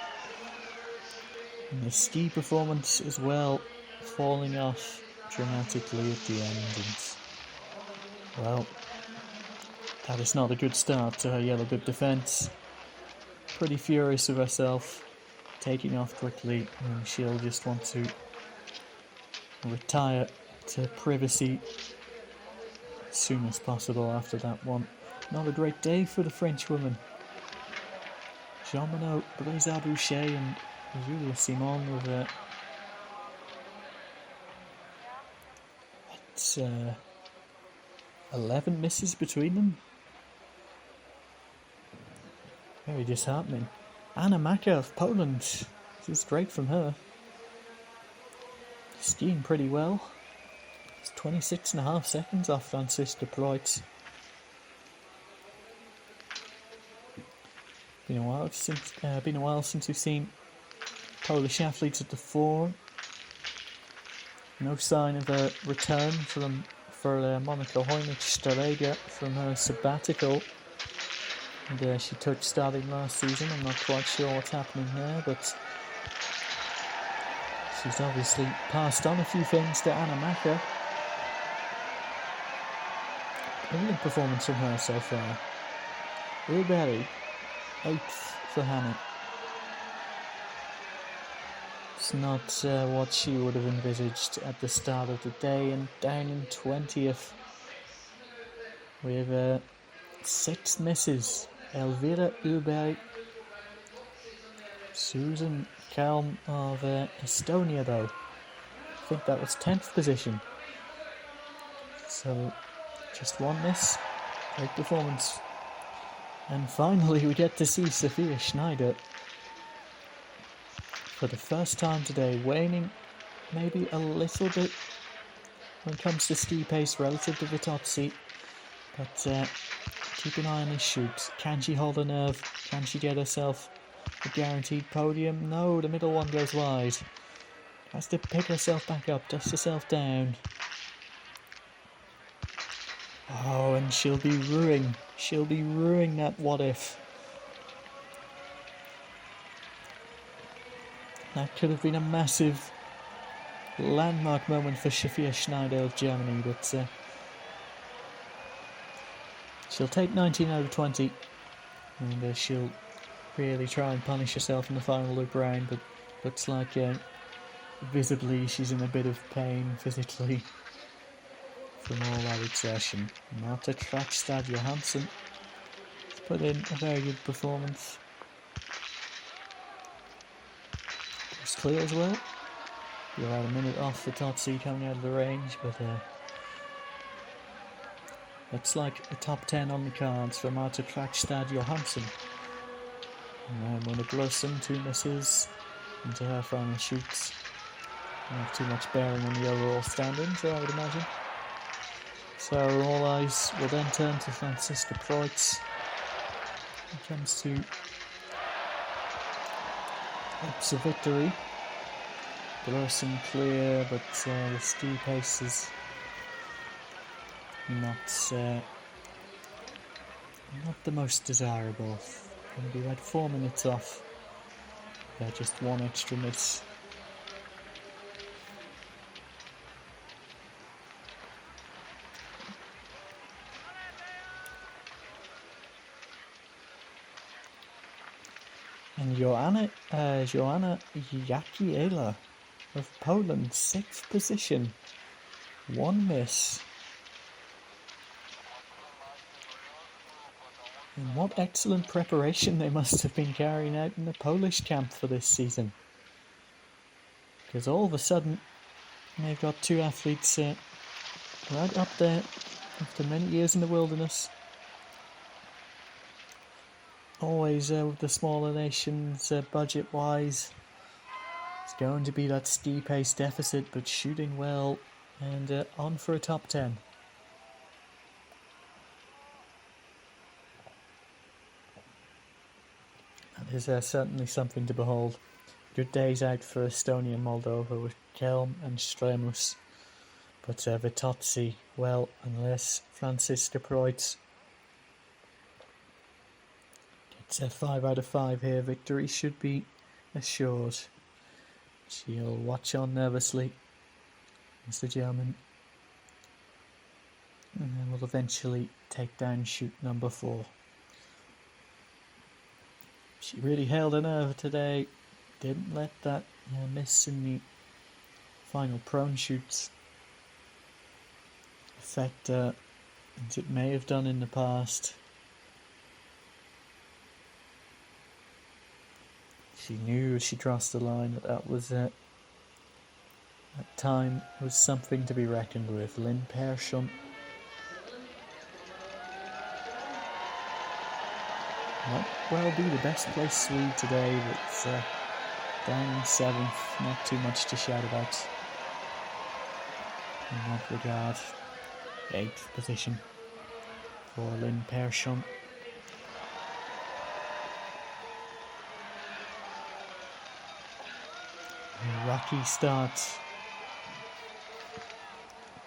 And the ski performance as well, falling off dramatically at the end. And, well, that is not a good start to her yellow bib defence. Pretty furious with herself, taking off quickly, and she'll just want to retire to privacy as soon as possible after that one. Not a great day for the French woman. Jean Monod, Blaise Boucher and Julia Simon with it's 11 misses between them. Very disheartening. Anna Maka of Poland. This is great from her. Skiing pretty well. It's 26.5 seconds off Francis de Proit. Been a while since we've seen Polish athletes at the fore. No sign of a return for Monika Hojnich-Stareger from her sabbatical. And she touched starting last season. I'm not quite sure what's happening there, but she's obviously passed on a few things to Anna Maka. Brilliant performance from her so far. Uberry, 8th for Hannah. It's not what she would have envisaged at the start of the day, and down in 20th with 6 misses. Elvira Uberg, Susan Kalm of Estonia though. I think that was 10th position. So just 1 miss. Great performance. And finally we get to see Sophia Schneider for the first time today, waning maybe a little bit when it comes to ski pace relative to the top seat. But keep an eye on his shoot. Can she hold her nerve? Can she get herself a guaranteed podium? No, the middle one goes wide. Has to pick herself back up, dust herself down. Oh, and she'll be ruining that what if. That could have been a massive landmark moment for Sophia Schneider of Germany, but she'll take 19 out of 20, and she'll really try and punish herself in the final loop round, but looks like visibly she's in a bit of pain physically from all that exertion. Marta Krakstad Johansson put in a very good performance. It's clear as well. You're about a minute off the top seed coming out of the range, but looks like a top 10 on the cards for Marta Krakstad Johansson. And Mona Glosson, 2 misses into her final shoots. Don't have too much bearing on the overall standings, I would imagine. So all eyes will then turn to Francis de Proit. When it comes to hopes of victory. Glosson clear, but the ski pace is not the most desirable. Going to be about 4 minutes off. Just 1 extra miss. And Joanna Jakiela of Poland, 6th position. 1 miss. And what excellent preparation they must have been carrying out in the Polish camp for this season. Because all of a sudden, they've got 2 athletes right up there after many years in the wilderness. Always with the smaller nations, budget-wise, it's going to be that ski pace deficit, but shooting well and on for a top 10. is certainly something to behold. Good days out for Estonia and Moldova with Kelm and Stremus. But Vitozzi, well, unless Franziska Preutz gets a 5 out of 5 here, victory should be assured. She'll watch on nervously as the German, and then will eventually take down chute number 4. She really held her nerve today, didn't let that miss in the final prone chutes affect her as it may have done in the past. She knew as she crossed the line that was that time was something to be reckoned with. Lynn Persson might well be the best placed Swede today, but down in 7th, not too much to shout about in that regard. 8th position for Lynn Persson. A rocky start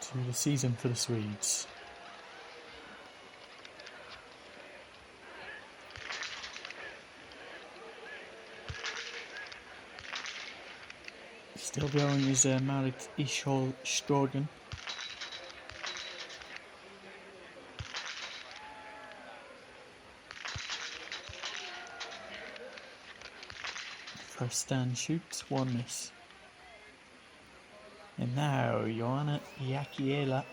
to the season for the Swedes. Still going is Marit Ischol Storgen. First stand shoots, 1 miss. And now Joanna Jakiela.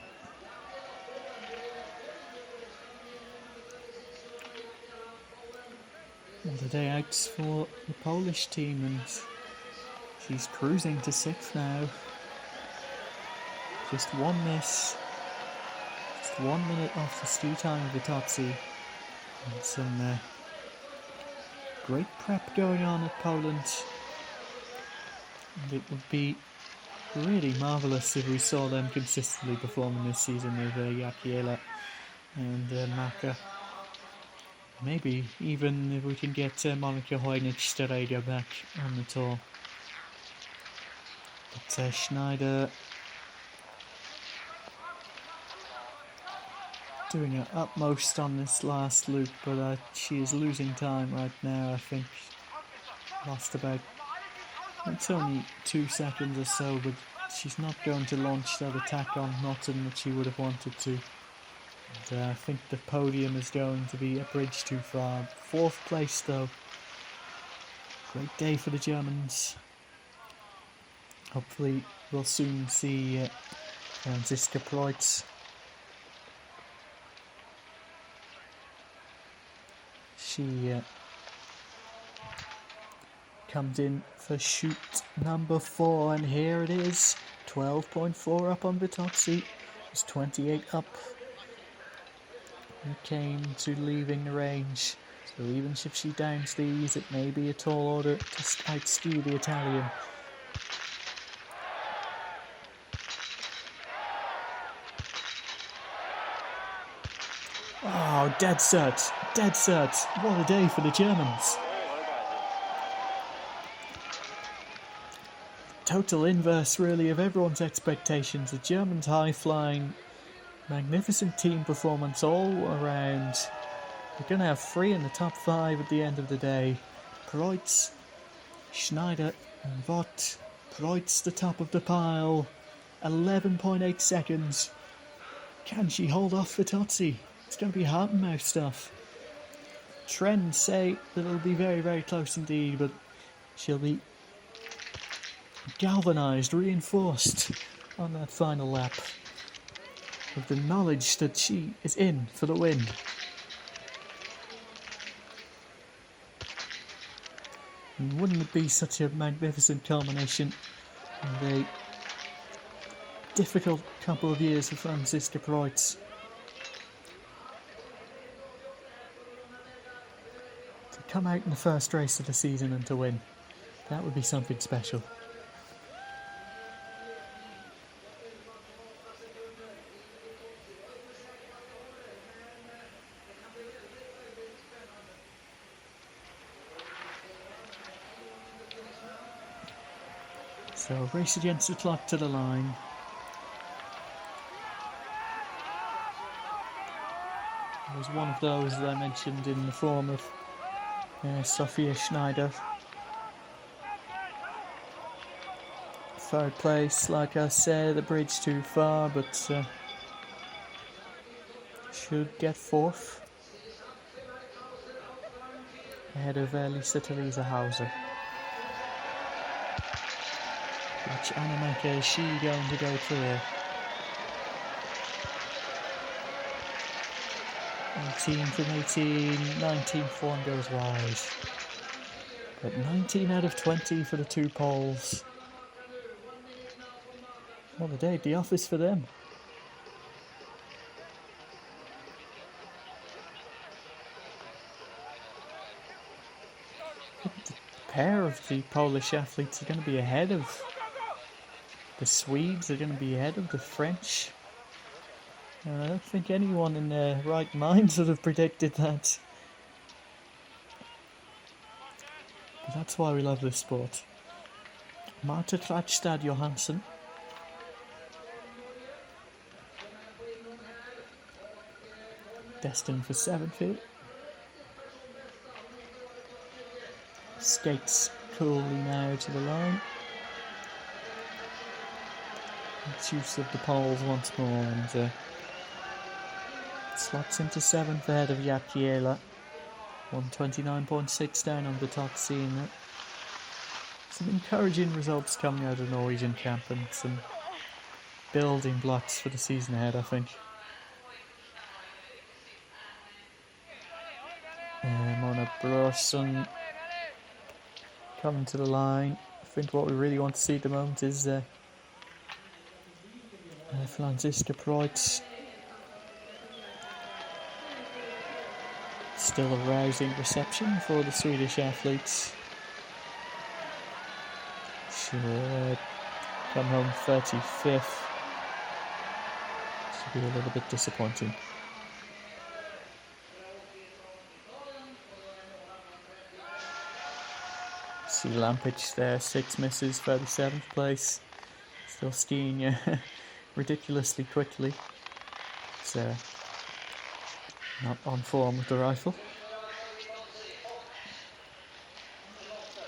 What a day out for the Polish team, and she's cruising to 6th now. Just 1 miss. Just 1 minute off the ski time of Vitozzi. And some great prep going on at Poland. And it would be really marvellous if we saw them consistently performing this season with Jakiela and Maka. Maybe even if we can get Monika Hojnich-Staredo back on the tour. But Schneider doing her utmost on this last loop, but she is losing time right now. I think lost about, it's only 2 seconds or so, but she's not going to launch that attack on Notten that she would have wanted to. And I think the podium is going to be a bridge too far. 4th place though. Great day for the Germans. Hopefully we'll soon see Franziska Preutz. She comes in for chute number 4, and here it is. 12.4 up on Vitozzi. It's 28 up when it came to leaving the range. So even if she downs these, it may be a tall order to outski the Italian. Oh, dead cert. What a day for the Germans. Total inverse, really, of everyone's expectations. The Germans high-flying, magnificent team performance all around. They're going to have 3 in the top 5 at the end of the day. Preutz, Schneider and Vought. Preutz the top of the pile. 11.8 seconds. Can she hold off Vitozzi? It's going to be heart and mouth stuff. Trends say that it'll be very, very close indeed, but she'll be galvanised, reinforced on that final lap with the knowledge that she is in for the win. And wouldn't it be such a magnificent culmination of a difficult couple of years for Franziska Preutz? To come out in the first race of the season and to win, that would be something special. So race against the clock to the line. There's one of those that I mentioned in the form of Sophia Schneider. Third place, like I said, the bridge too far, but should get fourth. Ahead of Lisa Theresa Hauser. Which Anamake is she going to go through? 18 from 18, 19 form goes wide. But 19 out of 20 for the two poles. What a day at the office for them. The pair of the Polish athletes are going to be ahead of the Swedes, are going to be ahead of the French. I don't think anyone in their right mind would have predicted that. But that's why we love this sport. Marta Klatstad Johansson. Destined for 7th here. Skates coolly now to the line. Makes use of the poles once more and slots into 7th ahead of Jatkiela. 129.6 down on the top scene. Some encouraging results coming out of Norwegian camp and some building blocks for the season ahead, I think. Mona Brorsson coming to the line. I think what we really want to see at the moment is Franziska Preutz. Still a rousing reception for the Swedish athletes. She'll come home 35th. Should be a little bit disappointing. See Lampic there, 6 misses, 37th place. Still skiing ridiculously quickly. So not on form with the rifle.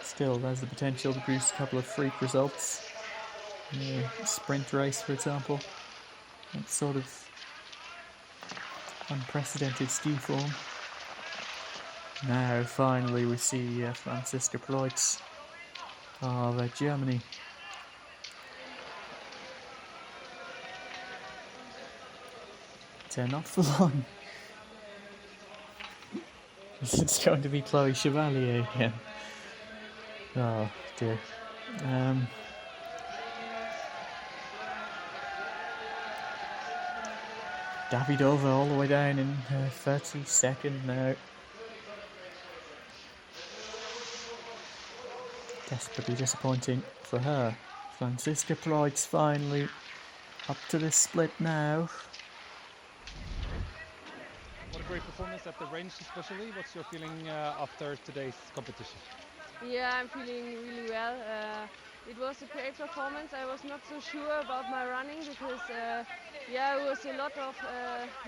Still, there's the potential to produce a couple of freak results. In a sprint race, for example. That sort of unprecedented ski form. Now, finally, we see Franziska Preutz of Germany. Not for long. It's going to be Chloe Chevalier again. Oh dear. Davidova all the way down in 32nd now. Desperately disappointing for her. Franziska Preutz finally up to this split now. What a great performance at the range especially. What's your feeling after today's competition? Yeah, I'm feeling really well. It was a great performance. I was not so sure about my running because it was a lot of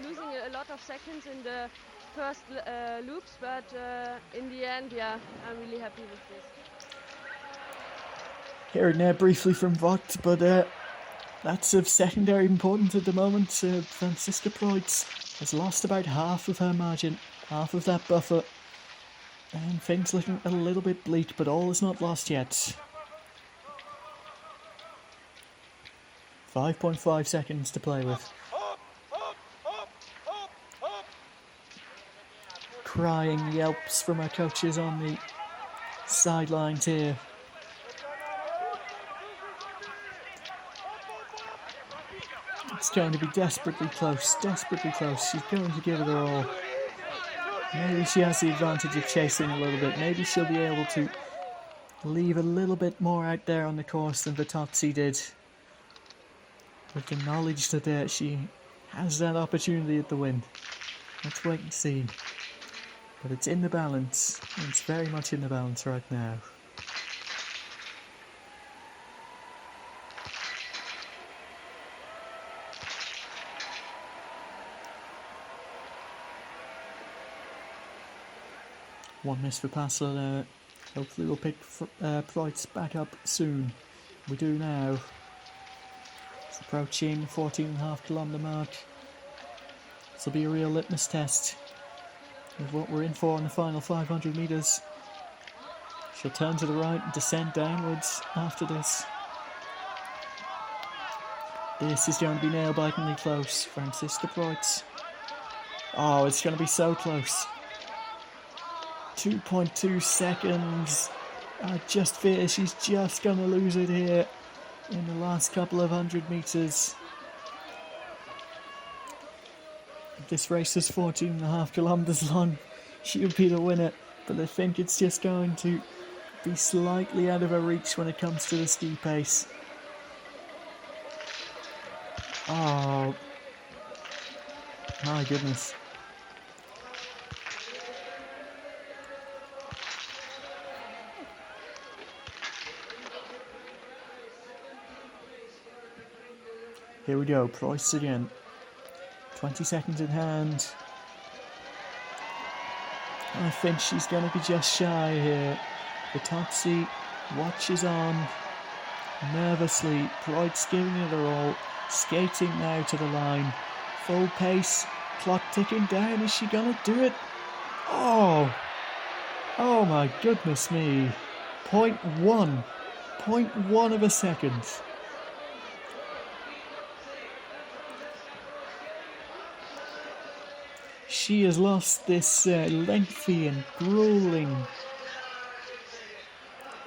losing a lot of seconds in the first loops, but in the end, I'm really happy with this. Hearing there briefly from Vogt, but that's of secondary importance at the moment. Franziska Preutz has lost about half of her margin, half of that buffer. And things looking a little bit bleak, but all is not lost yet. 5.5 seconds to play with. Crying yelps from our coaches on the sidelines here. It's going to be desperately close, desperately close. She's going to give it her all. Maybe she has the advantage of chasing a little bit. Maybe she'll be able to leave a little bit more out there on the course than Vitozzi did. With the knowledge that she has that opportunity at the win. Let's wait and see. But it's in the balance. It's very much in the balance right now. One miss for Passler there. Hopefully we'll pick Preutz back up soon. We do now. It's approaching the 14.5 kilometre mark. This will be a real litmus test of what we're in for in the final 500 metres. She'll turn to the right and descend downwards after this. This is going to be nail-bitingly close. Franziska Preutz. Oh, it's going to be so close. 2.2 seconds. I just fear she's just going to lose it here in the last couple of 100 metres. If this race is 14.5 kilometres long, she would be the winner. But I think it's just going to be slightly out of her reach when it comes to the ski pace. Oh, my goodness. Here we go, Preutz again. 20 seconds in hand. I think she's going to be just shy here. Vitozzi watches on nervously. Preutz giving it her all. Skating now to the line. Full pace. Clock ticking down. Is she going to do it? Oh! Oh my goodness me. 0.1. 0.1 of a second. She has lost this lengthy and grueling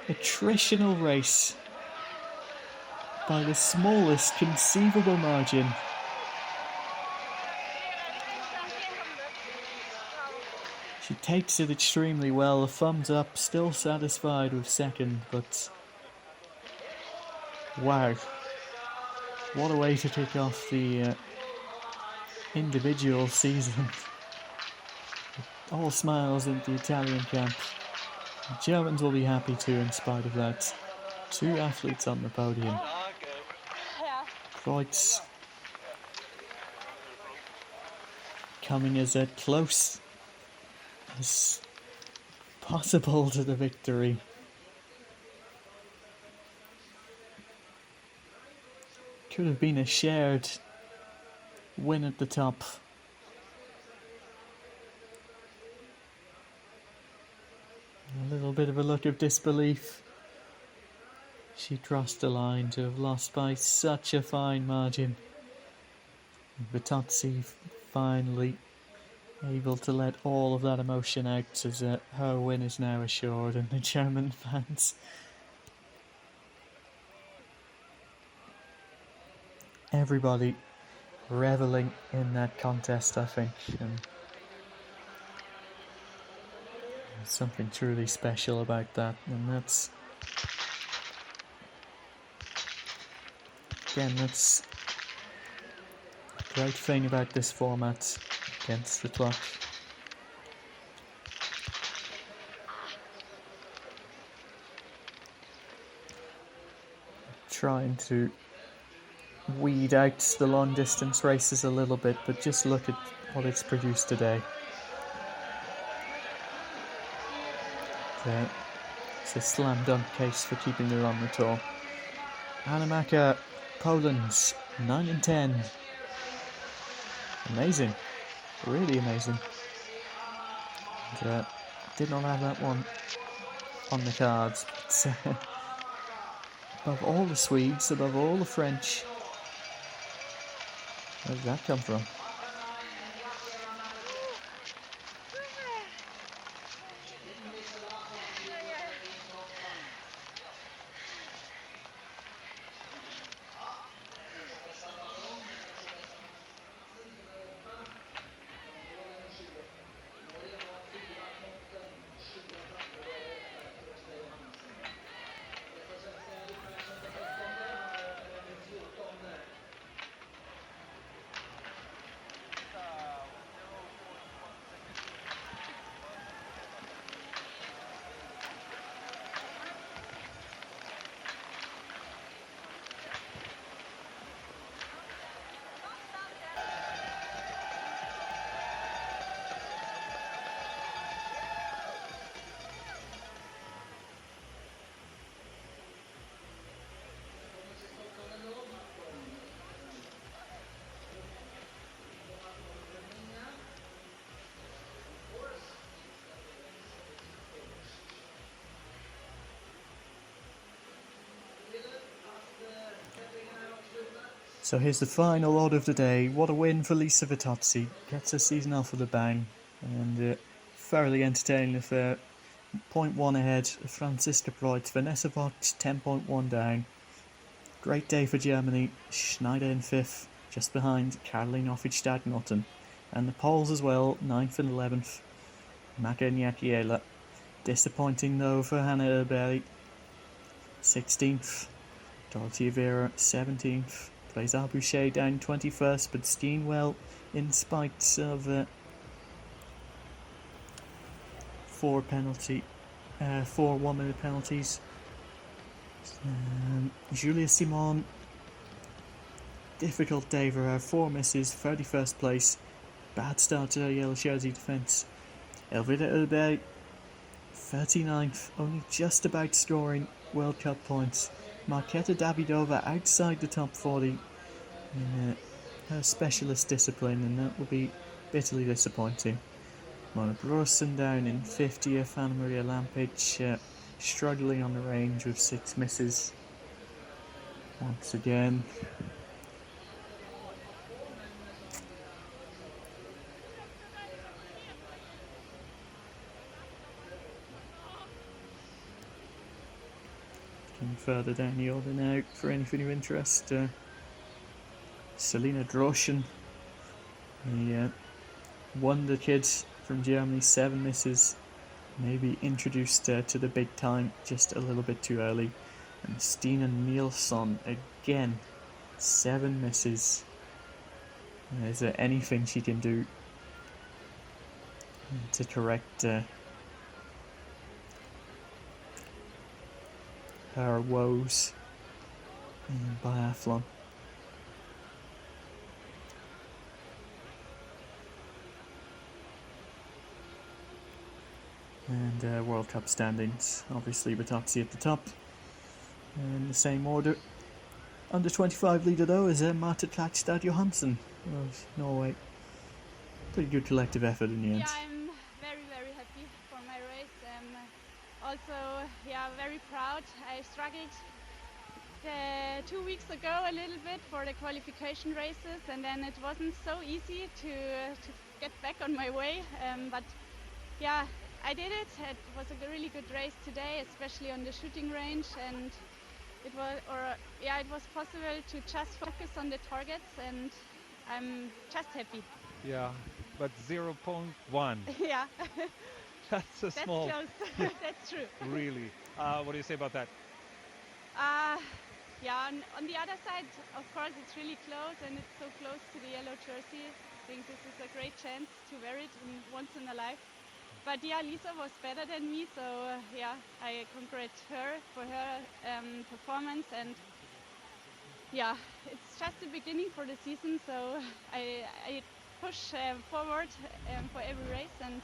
attritional race by the smallest conceivable margin. She takes it extremely well, a thumbs up, still satisfied with second, but wow, what a way to kick off the individual season. All smiles in the Italian camp. The Germans will be happy too in spite of that. Two athletes on the podium. Preutz coming as close as possible to the victory. Could have been a shared win at the top. A little bit of a look of disbelief. She crossed the line to have lost by such a fine margin. Vitozzi finally able to let all of that emotion out as her win is now assured, and the German fans everybody reveling in that contest, I think. And there's something truly special about that, and that's the great thing about this format against the clock. Trying to weed out the long distance races a little bit, but just look at what it's produced today. It's a slam dunk case for keeping her on the tour. Hanamaker, Poland, 9 and 10. Amazing, really amazing. And, did not have that one on the cards, but above all the Swedes, above all the French. Where did that come from? So here's the final order of the day. What a win for Lisa Vitozzi. Gets her season off with a bang. And thoroughly entertaining affair. 0.1 ahead of Franziska Preutz. Vanessa Vogt 10.1 down. Great day for Germany. Schneider in 5th, just behind Caroline Offenstad-Notten. And the Poles as well, 9th and 11th. Maga Nyakiela. Disappointing though for Hannah Erberry. 16th. Dorothea Vera 17th. Blaise Boucher down 21st, but Steenwell, in spite of 4 1-minute penalties. Julia Simon, difficult day for her. 4 misses, 31st place. Bad start to her yellow jersey defence. Elvira Erberg, 39th, only just about scoring World Cup points. Marketa Davidova outside the top 40 in her specialist discipline, and that will be bitterly disappointing. Mona Brorsson down in 50th. Anna Maria Lampic struggling on the range with 6 misses once again. Looking further down the order now for anything of interest. Selina Droschen, the wonder kid from Germany, 7 misses. Maybe introduced to the big time just a little bit too early. And Stina Nilsson again, 7 misses. Is there anything she can do to correct her woes in biathlon? And World Cup standings, obviously Vitozzi at the top in the same order. Under 25 leader though is Marta Klakstad Johansen of Norway. Pretty good collective effort in the end. Yeah, I'm very happy for my race. Also, very proud. I struggled 2 weeks ago a little bit for the qualification races, and then it wasn't so easy to get back on my way. But yeah, I did it. It was a really good race today, especially on the shooting range, and it was possible to just focus on the targets, and I'm just happy. Yeah, but 0.1. Yeah, That's a that's small. close. That's true. Really. What do you say about that? On the other side, of course, it's really close, and it's so close to the yellow jersey. I think this is a great chance to wear it once in a life. But yeah, Lisa was better than me, so I congratulate her for her performance. And yeah, it's just the beginning for the season, so I push forward for every race, and